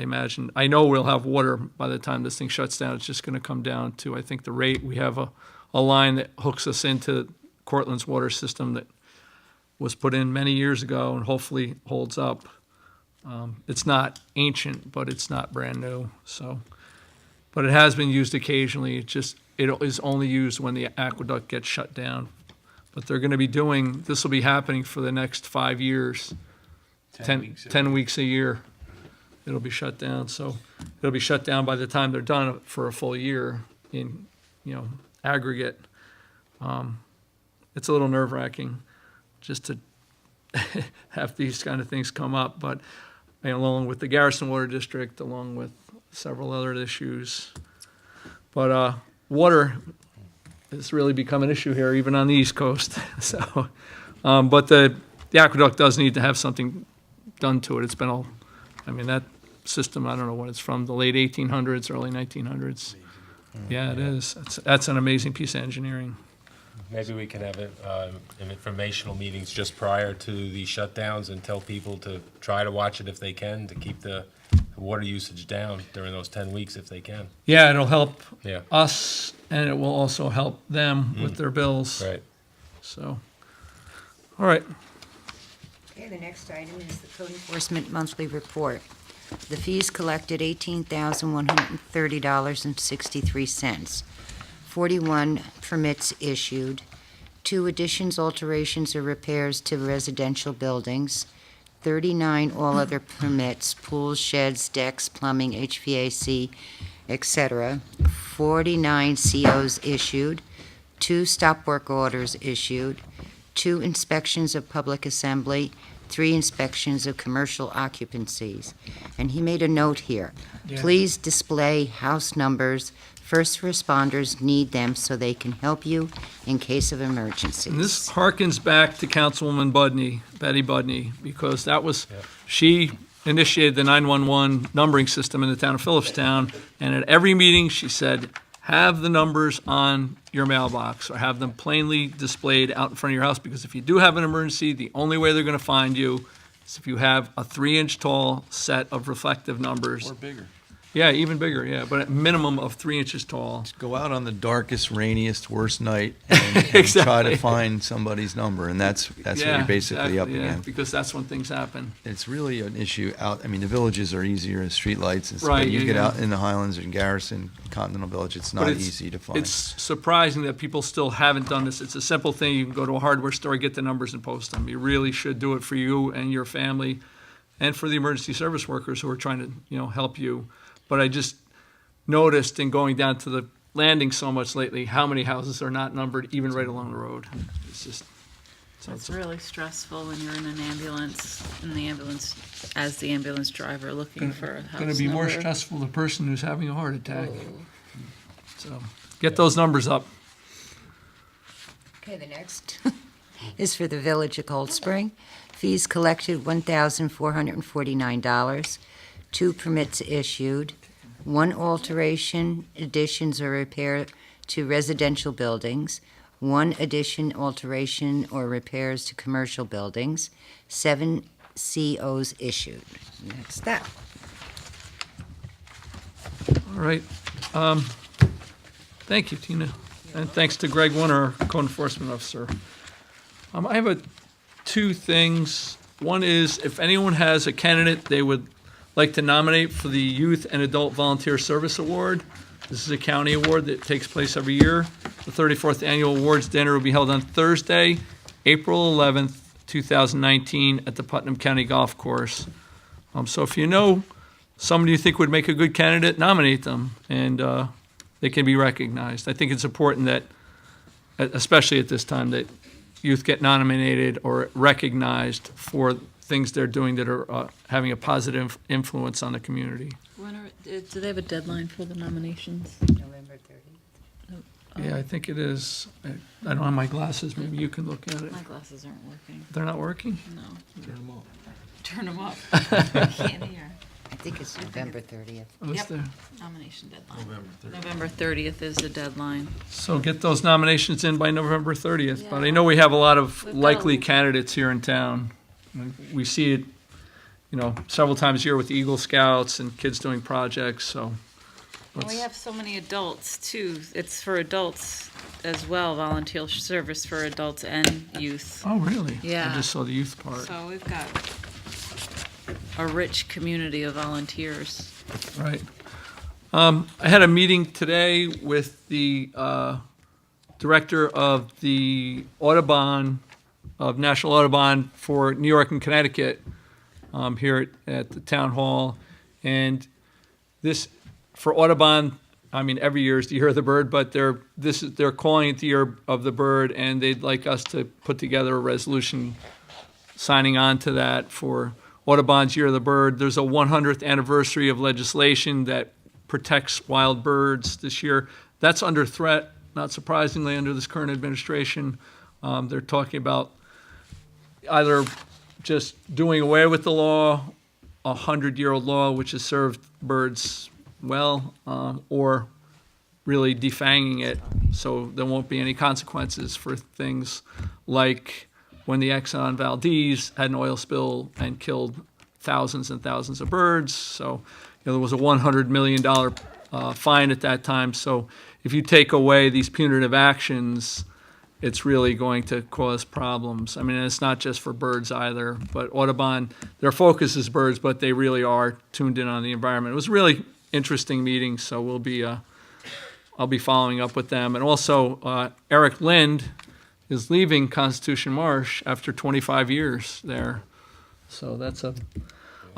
I know we'll have water by the time this thing shuts down. It's just going to come down to, I think, the rate. We have a line that hooks us into Cortland's water system that was put in many years ago and hopefully holds up. It's not ancient, but it's not brand new. But it has been used occasionally. It is only used when the aqueduct gets shut down. But they're going to be this will be happening for the next 5 years. 10 weeks a year. It'll be shut down. So it'll be shut down by the time they're done for a full year in, aggregate. It's a little nerve-wracking just to have these kind of things come up, but along with the Garrison Water District, along with several other issues. But water has really become an issue here, even on the East Coast. So, but the aqueduct does need to have something done to it. It's been that system, I don't know when it's from, the late 1800s, early 1900s. Yeah, it is. That's an amazing piece of engineering. Maybe we can have informational meetings just prior to the shutdowns and tell people to try to watch it if they can, to keep the water usage down during those 10 weeks if they can. Yeah, it'll help Yeah. us, and it will also help them with their bills. Right. So, all right. Okay, the next item is the code enforcement monthly report. The fees collected $18,130.63. 41 permits issued, 2 additions, alterations, or repairs to residential buildings, 39 all other permits, pools, sheds, decks, plumbing, HVAC, etc., 49 COs issued, 2 stop work orders issued, 2 inspections of public assembly, 3 inspections of commercial occupancies. And he made a note here. Yeah. Please display house numbers. First responders need them so they can help you in case of emergencies. And this harkens back to Councilwoman Budney, Betty Budney, because that was, Yeah. she initiated the 911 numbering system in the town of Philipstown, and at every meeting, she said, have the numbers on your mailbox, or have them plainly displayed out in front of your house, because if you do have an emergency, the only way they're gonna find you is if you have a 3-inch tall set of reflective numbers. Or bigger. Yeah, even bigger, yeah, but at minimum of 3 inches tall. Go out on the darkest, rainiest, worst night and try Exactly. to find somebody's number, and that's what Yeah, you're basically up exactly, yeah, against. because that's when things happen. It's really an issue out, I mean, the villages are easier as streetlights and stuff. Right, but you yeah, get yeah. out in the Highlands and Garrison, Continental Village, it's But not easy to find. It's surprising that people still haven't done this. It's a simple thing. You can go to a hardware store, get the numbers, and post them. You really should do it for you and your family, and for the emergency service workers who are trying to, help you. But I just noticed in going down to the landing so much lately, how many houses are not numbered, even right along the road. It's just, so It's it's really stressful when you're in an ambulance, as the ambulance driver looking for a house going to be more number. stressful the person who's having a heart attack. So get those numbers up. Okay, the next is for the Village of Cold Spring. Fees collected, $1,449. 2 permits issued. 1 alteration, additions, or repair to residential buildings. 1 addition, alteration, or repairs to commercial buildings. 7 COs issued. And that's that. All right. Thank you, Tina. And thanks to Greg Winter, our code enforcement officer. I have 2 things. One is if anyone has a candidate they would like to nominate for the Youth and Adult Volunteer Service Award. This is a county award that takes place every year. The 34th Annual Awards Dinner will be held on Thursday, April 11th, 2019, at the Putnam County Golf Course. So if you know somebody you think would make a good candidate, nominate them, and they can be recognized. I think it's important that, especially at this time, that youth get nominated or recognized for things they're doing that are having a positive influence on the community. Do they have a deadline for the nominations? November 30th. Yeah, I think it is. I don't have my glasses. Maybe you can look at it. My glasses aren't working. They're not working? No. Turn them up. I can't hear. I think it's November 30th. Oh, is Yep. there? Nomination deadline. November 30th is the deadline. So get those nominations in by November 30th. But I Yeah. know we have a lot of We've got likely a- candidates here in town. We see it, several times a year with the Eagle Scouts and kids doing projects, so. And we have so many adults too. It's for adults as well, volunteer service for adults and youth. Oh, really? Yeah. I just saw the youth part. So we've got a rich community of volunteers. Right. I had a meeting today with the director of the Audubon, of National Audubon for New York and Connecticut, here at the town hall. And this, for Audubon, I mean, every year is the year of the bird, but they're calling it the year of the bird, and they'd like us to put together a resolution signing on to that for Audubon's Year of the Bird. There's a 100th anniversary of legislation that protects wild birds this year. That's under threat, not surprisingly, under this current administration. They're talking about either just doing away with the law, a 100-year-old law which has served birds well, or really defanging it so there won't be any consequences for things like when the Exxon Valdez had an oil spill and killed thousands and thousands of birds. So there was a $100 million fine at that time. So if you take away these punitive actions, it's really going to cause problems. I mean, it's not just for birds either, but Audubon, their focus is birds, but they really are tuned in on the environment. It was a really interesting meeting, so I'll be following up with them. And also, Eric Lind is leaving Constitution Marsh after 25 years there. So that's a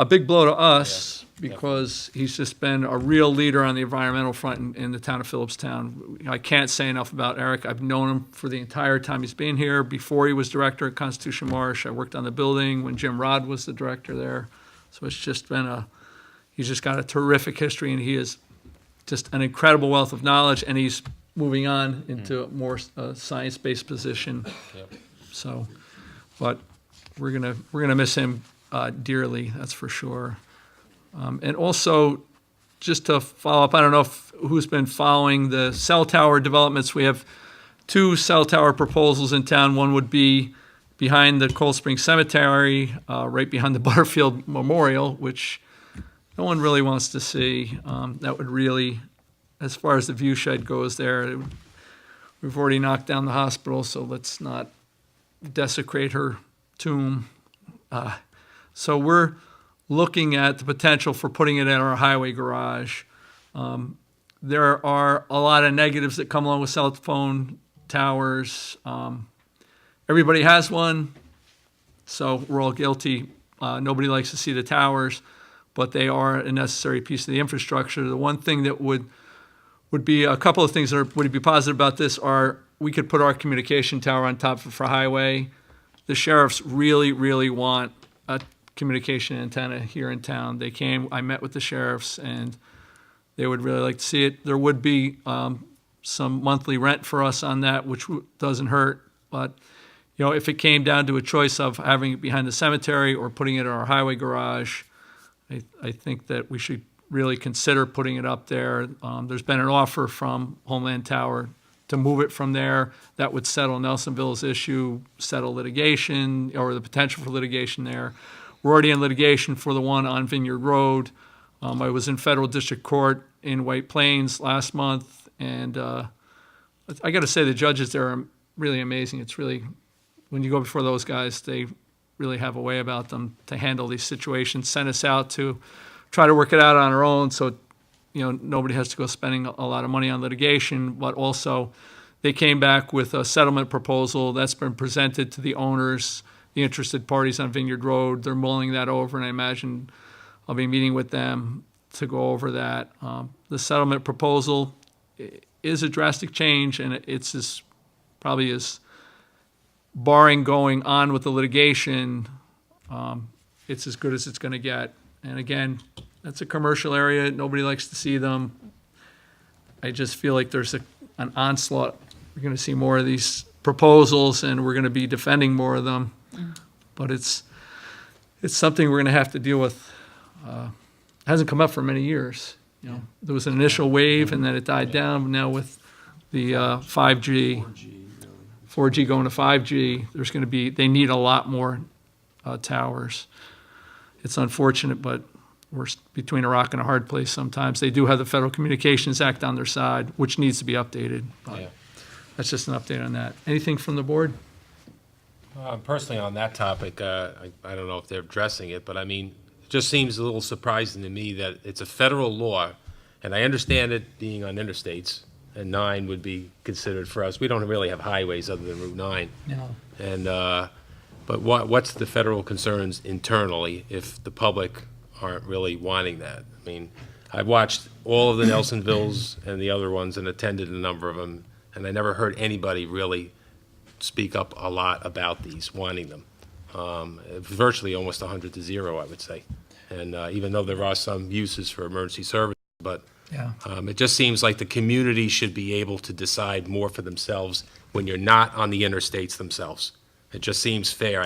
big blow to us because he's just been a real leader on the environmental front in the town of Philipstown. I can't say enough about Eric. I've known him for the entire time he's been here. Before he was director at Constitution Marsh, I worked on the building when Jim Rod was the director there. So it's just been he's just got a terrific history, and he is just an incredible wealth of knowledge, and he's moving on into a more science-based position. Yep. So, but we're gonna miss him dearly, that's for sure. And also, just to follow up, I don't know who's been following the cell tower developments. We have 2 cell tower proposals in town. One would be behind the Cold Spring Cemetery, right behind the Butterfield Memorial, which no one really wants to see. That would really, as far as the view shed goes there, we've already knocked down the hospital, so let's not desecrate her tomb. So we're looking at the potential for putting it in our highway garage. There are a lot of negatives that come along with cell phone towers. Everybody has one, so we're all guilty. Nobody likes to see the towers, but they are a necessary piece of the infrastructure. The one thing that would be a couple of things that would be positive about this are we could put our communication tower on top for highway. The sheriffs really, really want a communication antenna here in town. They came, I met with the sheriffs, and they would really like to see it. There would be some monthly rent for us on that, which doesn't hurt. But if it came down to a choice of having it behind the cemetery or putting it in our highway garage, I think that we should really consider putting it up there. There's been an offer from Homeland Tower to move it from there. That would settle Nelsonville's issue, settle litigation, or the potential for litigation there. We're already in litigation for the one on Vineyard Road. I was in federal district court in White Plains last month, and I got to say the judges there are really amazing. It's really, when you go before those guys, they really have a way about them to handle these situations, send us out to try to work it out on our own so nobody has to go spending a lot of money on litigation, but also they came back with a settlement proposal that's been presented to the owners, the interested parties on Vineyard Road. They're mulling that over, and I imagine I'll be meeting with them to go over that. The settlement proposal is a drastic change, and it's probably is barring going on with the litigation, it's as good as it's going to get. And again, that's a commercial area. Nobody likes to see them. I just feel like there's an onslaught. We're going to see more of these proposals, and we're going to be defending more of them. But it's something we're going to have to deal with. It hasn't come up for many years. There was an initial wave, and then it died down. Now with the 5G, 4G going to 5G, they need a lot more towers. It's unfortunate, but we're between a rock and a hard place sometimes. They do have the Federal Communications Act on their side, which needs to be updated. But that's just an update on that. Anything from the board? Personally, on that topic, I don't know if they're addressing it, but I mean, it just seems a little surprising to me that it's a federal law, and I understand it being on interstates, and 9 would be considered for us. We don't really have highways other than Route 9. No. And but what's the federal concerns internally if the public aren't really wanting that? I mean, I've watched all of the Nelsonvilles and the other ones and attended a number of them, and I never heard anybody really speak up a lot about these, wanting them. Virtually almost 100 to 0, I would say. And even though there are some uses for emergency services, but it just seems like the community should be able to decide more for themselves when you're not on the interstates themselves. It just seems fair.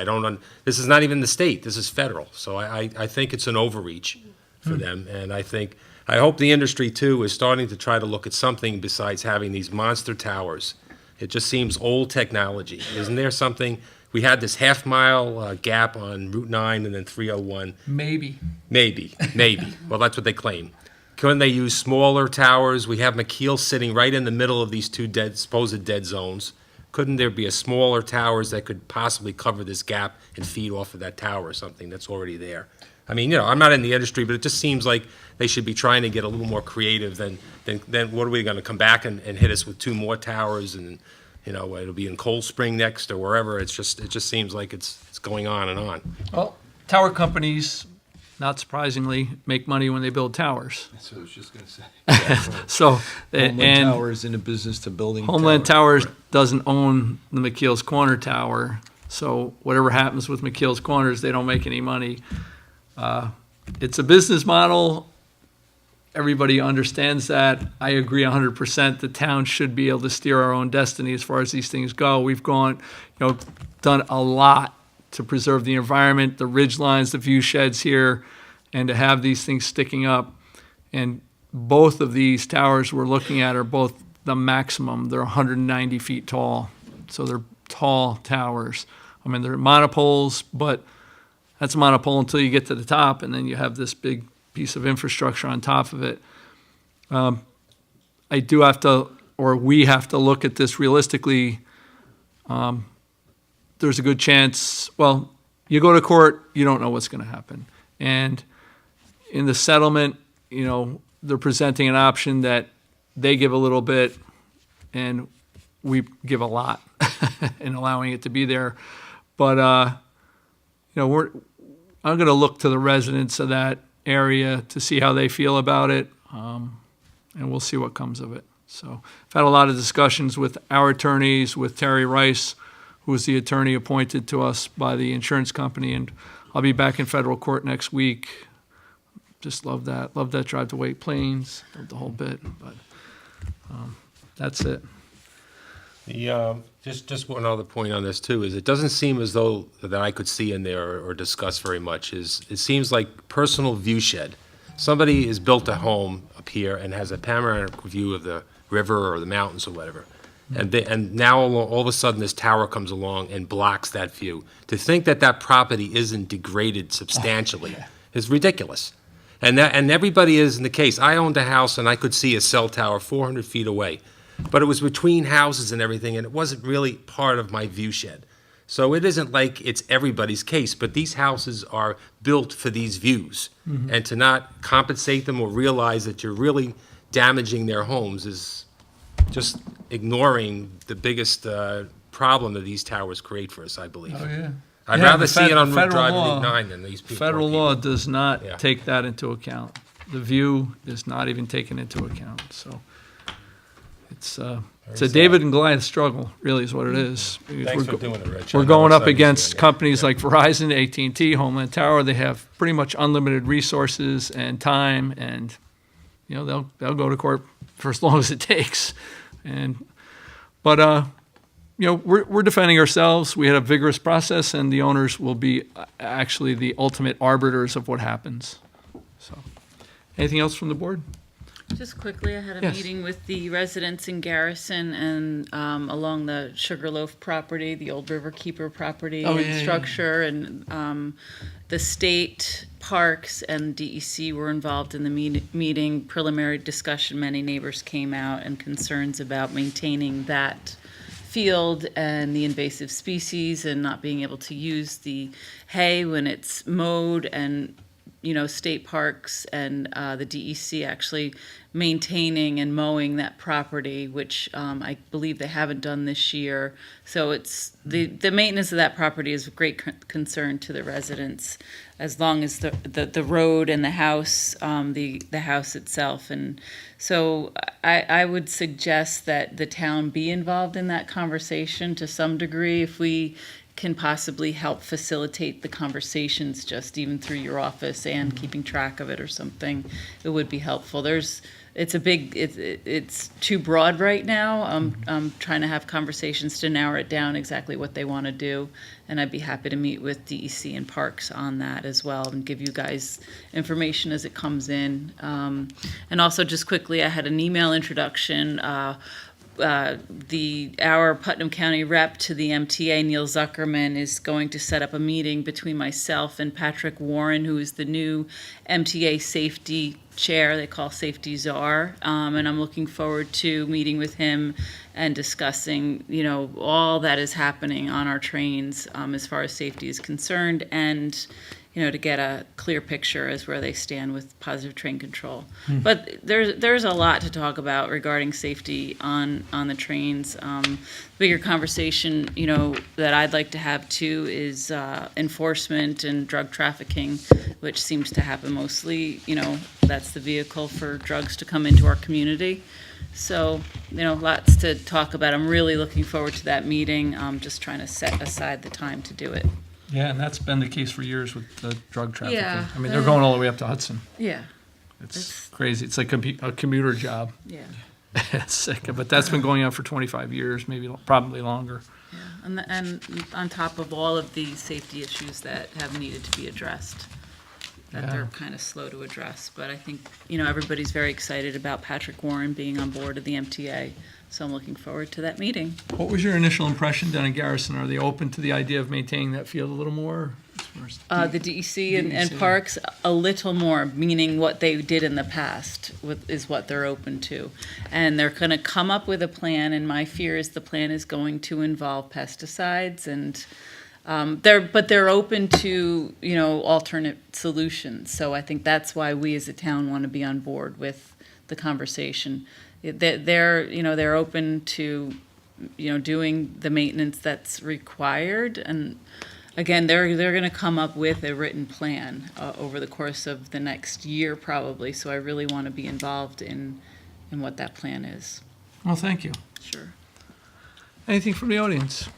This is not even the state, this is federal. So I think it's an overreach for them. And I think I hope the industry too is starting to try to look at something besides having these monster towers. It just seems old technology. Isn't there something? We had this half-mile gap on Route 9 and then 301. Maybe. Maybe. Well, that's what they claim. Couldn't they use smaller towers? We have McKeel sitting right in the middle of these two supposed dead zones. Couldn't there be a smaller towers that could possibly cover this gap and feed off of that tower or something that's already there? I mean, I'm not in the industry, but it just seems like they should be trying to get a little more creative than what are we going to come back and hit us with two more towers and, it'll be in Cold Spring next or wherever. It just seems like it's going on and on. Well, tower companies, not surprisingly, make money when they build towers. That's what I was just going to say. So, Homeland and Tower is in the business to building Homeland towers. Towers doesn't own the McKeel's Corner Tower, so whatever happens with McKeel's Corners, they don't make any money. It's a business model. Everybody understands that. I agree 100%. The town should be able to steer our own destiny as far as these things go. We've done a lot to preserve the environment, the ridge lines, the view sheds here, and to have these things sticking up. And both of these towers we're looking at are both the maximum. They're 190 feet tall, so they're tall towers. I mean, they're monopoles, but that's a monopole until you get to the top, and then you have this big piece of infrastructure on top of it. I do have to, or we have to look at this realistically. There's a good chance, well, you go to court, you don't know what's going to happen. And in the settlement, they're presenting an option that they give a little bit and we give a lot in allowing it to be there. But, I'm going to look to the residents of that area to see how they feel about it, and we'll see what comes of it. So I've had a lot of discussions with our attorneys, with Terry Rice, who is the attorney appointed to us by the insurance company, and I'll be back in federal court next week. Just love that. Love that drive to White Plains. Love the whole bit, but that's it. Just one other point on this too is it doesn't seem as though that I could see in there or discuss very much. It seems like personal view shed. Somebody has built a home up here and has a panoramic view of the river or the mountains or whatever, and now all of a sudden this tower comes along and blocks that view. To think that property isn't degraded substantially is ridiculous. And everybody is in the case. I owned a house and I could see a cell tower 400 feet away. But it was between houses and everything, and it wasn't really part of my view shed. So it isn't like it's everybody's case, but these houses are built for these views. Mm-hmm. And to not compensate them or realize that you're really damaging their homes is just ignoring the biggest problem that these towers create for us, I believe. Oh, yeah. I'd rather see it on Route Drive Route 9 than these people. Federal law does not Yeah. take that into account. The view is not even taken into account, so. It's a David and Goliath struggle, really is what it is. Thanks for doing it, Rich. We're going up against companies like Verizon, AT&T, Homeland Tower. They have pretty much unlimited resources and time, and they'll go to court for as long as it takes. But we're defending ourselves. We had a vigorous process, and the owners will be actually the ultimate arbiters of what happens. So, anything else from the board? Just quickly, I had a Yes. meeting with the residents in Garrison and along the Sugarloaf property, the old Riverkeeper property Oh, and yeah, yeah. structure, and the state parks and DEC were involved in the meeting. Preliminary discussion, many neighbors came out and concerns about maintaining that field and the invasive species and not being able to use the hay when it's mowed, and state parks and the DEC actually maintaining and mowing that property, which I believe they haven't done this year. So it's the maintenance of that property is of great concern to the residents, as long as the road and the house, the house itself. And so I would suggest that the town be involved in that conversation to some degree, if we can possibly help facilitate the conversations, just even through your office and keeping track of it or something, it would be helpful. There's it's too broad right now. I'm trying to have conversations to narrow it down exactly what they want to do, and I'd be happy to meet with DEC and Parks on that as well and give you guys information as it comes in. And also, just quickly, I had an email introduction. Our Putnam County rep to the MTA, Neil Zuckerman, is going to set up a meeting between myself and Patrick Warren, who is the new MTA safety chair. They call safety czar, and I'm looking forward to meeting with him and discussing, all that is happening on our trains as far as safety is concerned, and to get a clear picture as where they stand with positive train control. But there's a lot to talk about regarding safety on the trains. Bigger conversation, that I'd like to have too is enforcement and drug trafficking, which seems to happen mostly, that's the vehicle for drugs to come into our community. So, lots to talk about. I'm really looking forward to that meeting. I'm just trying to set aside the time to do it. Yeah, and that's been the case for years with the drug trafficking. Yeah. I mean, they're going all the way up to Hudson. Yeah. It's crazy. It's like a commuter job. Yeah. It's sick, but that's been going on for 25 years, probably longer. Yeah. And on top of all of the safety issues that have needed to be addressed, that they're kind of slow to address. But I think, everybody's very excited about Patrick Warren being on board of the MTA. So I'm looking forward to that meeting. What was your initial impression down in Garrison? Are they open to the idea of maintaining that field a little more? The DEC and DEC. Parks, a little more, meaning what they did in the past is what they're open to. And they're going to come up with a plan, and my fear is the plan is going to involve pesticides, and they're open to, alternate solutions. So I think that's why we as a town want to be on board with the conversation. They're open to, doing the maintenance that's required, and again, they're going to come up with a written plan over the course of the next year, probably. So I really want to be involved in what that plan is. Well, thank you. Sure. Anything from the audience?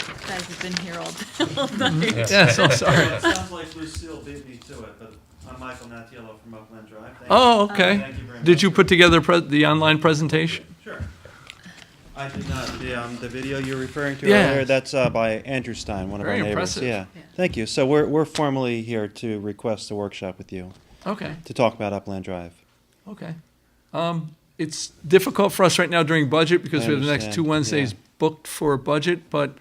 You guys have been here all night. Yeah, so sorry. It sounds like Lucille beat me to it, but I'm Michael Natiello from Upland Drive. Thank you. Oh, okay. Thank you very much. Did you put together the online presentation? Sure. I did not. The video you're referring to Yeah. earlier, that's by Andrew Stein, one of Very our neighbors. impressive. Yeah. Thank you. So we're formally here to request a workshop with you Okay, to talk about Upland Drive. okay. It's difficult for us right now during budget because I we have the next understand, 2 Wednesdays yeah. booked for budget, but,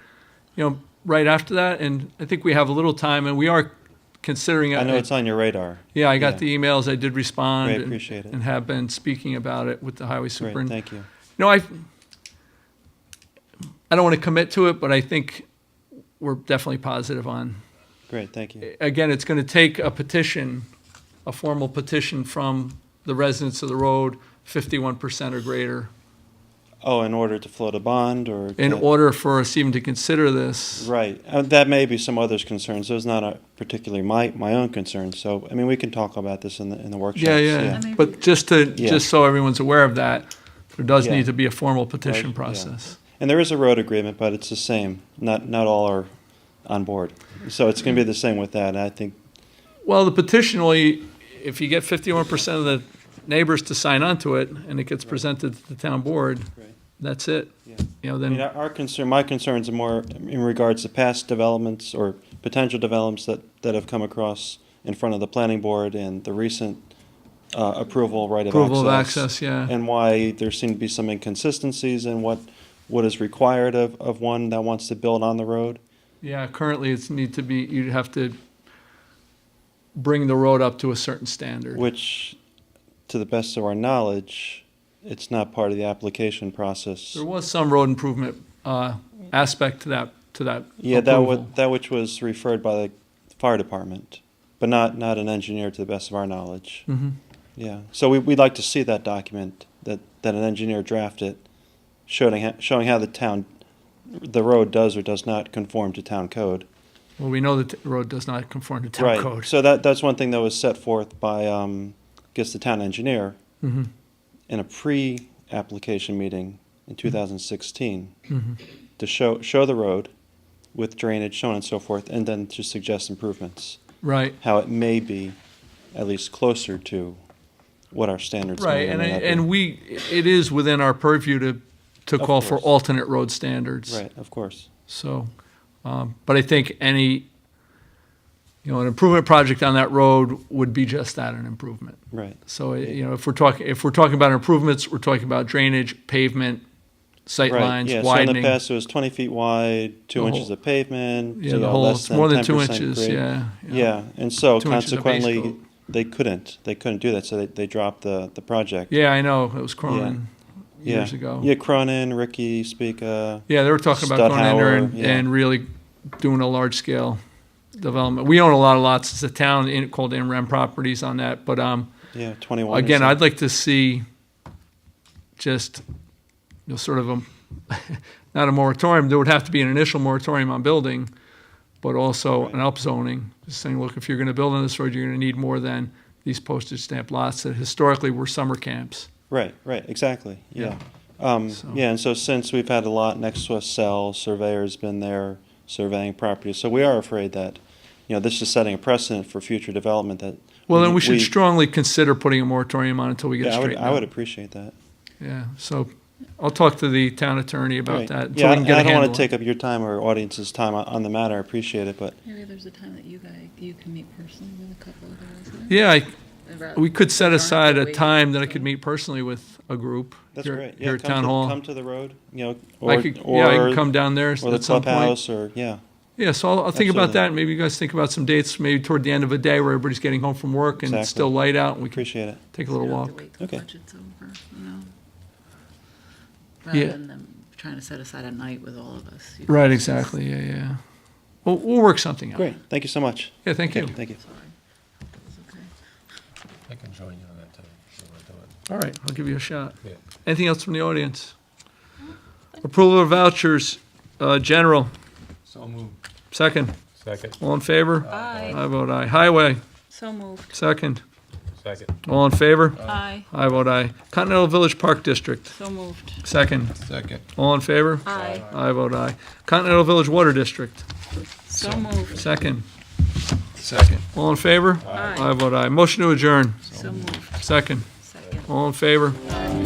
right after that, and I think we have a little time, and we are considering. I know it's on your radar. Yeah, I got Yeah. the emails, I did respond. Great, appreciate it. And have been speaking about it with the highway Great, superintendent. thank you. I don't want to commit to it, but I think we're definitely positive on. Great, thank you. Again, it's going to take a petition, a formal petition from the residents of the road, 51% or greater, Oh, in order to float a bond or? in to- order for us even to consider this. Right. That may be some others' concerns. Those not particularly my own concerns. So, I mean, we can talk about this in the workshops. Yeah. But just so everyone's aware of that, there does Yeah. need to be a formal petition Right, yeah. process. And there is a road agreement, but it's the same. Not all are on board. So it's going to be the same with that. I think, Well, the petition if you get 51% of the neighbors to sign onto it and it gets presented to the town board, Right. that's it. Yeah. You know, I mean, then, my concerns are more in regards to past developments or potential developments that have come across in front of the planning board and the recent approval right of access. approval of access, yeah. And why there seem to be some inconsistencies in what is required of one that wants to build on the road. Yeah, currently you'd have to bring the road up to a certain standard. Which, to the best of our knowledge, it's not part of the application process. There was some road improvement aspect to that Yeah, approval. that which was referred by the fire department, but not an engineer to the best of our knowledge. Mhm. Yeah, so we'd like to see that document, that an engineer drafted, showing how the road does or does not conform to town code. Well, we know that the road does not conform to town Right, code. so that's one thing that was set forth by, I guess, the town engineer Mhm. in a pre-application meeting in 2016 Mhm. to show the road with drainage, so on and so forth, and then to suggest improvements. Right. How it may be at least closer to what our standards Right, may or may not be. and it is within our purview to Of call for course. alternate road standards. Right, of course. So, but I think an improvement project on that road would be just that, an improvement. Right. So, if we're talking about improvements, we're talking about drainage, pavement, sight Right, lines, yeah, widening. so in the past, it was 20 feet wide, 2 The inches whole- of pavement. Yeah, you the know, whole, less it's than more than 2 10% inches, grade. yeah. Yeah, and so 2 inches of base consequently, coat. they couldn't do that, so they dropped the project. Yeah, I know, it was Cronin Yeah. years ago. Yeah, Cronin, Ricky, Spica. Yeah, they were talking about going in there Stutthauer, yeah. and really doing a large-scale development. We own a lot of lots, it's a town called NREM Properties on that, but, Yeah, 21. or again, so. I'd like to see just, sort of not a moratorium, there would have to be an initial moratorium on building, but also an upzoning, just saying, look, if you're gonna build on this road, you're gonna need more than these postage stamp lots that historically were summer camps. Right, exactly, yeah. So- Yeah, and so since we've had a lot next to us sell, surveyor's been there surveying properties, so we are afraid that, this is setting a precedent for future development that. Well, then we should strongly consider putting a moratorium on until we get it Yeah, straightened I would out. appreciate that. Yeah, so I'll talk to the town attorney about Right. that. Yeah, we can get a I don't handle want on to it. take up your time or audience's time on the matter, I appreciate it, but, Maybe there's a time that you can meet personally with a couple of the residents. Yeah, we could set Don't have aside to a wait. time that I could meet personally with a group that's here great. here Yeah, at Town Hall. come to the road, I or, could or, come down there or the at some point. clubhouse, or, yeah. Yeah, so I'll think about Absolutely. that. Maybe you guys think about some dates, maybe toward the end of the day where everybody's getting home from work and it's Exactly. still light out and we can Appreciate it. take a little You don't walk. have to wait till Okay. budget's over, Yeah. Rather than them trying to set aside a night with all of us. You Right, know, exactly, yeah. We'll work something out. Great, thank you so much. Yeah, thank you. Thank you. Sorry. It's okay. I can join you on that too, if you want to do it. All right, I'll give you a shot. Yeah. Anything else from the audience? Approval of vouchers, general, So moved. second. Second, All in favor? Aye. I vote aye. Highway, So moved. second. second, All in favor? Aye. I vote aye. Continental Village Park District, So moved. second. Second. All in favor? Aye. I vote aye. Continental Village Water District, So moved. second. Second. All in favor? Aye. I vote aye. Motion to adjourn, So moved. second. Second. All in favor? Aye.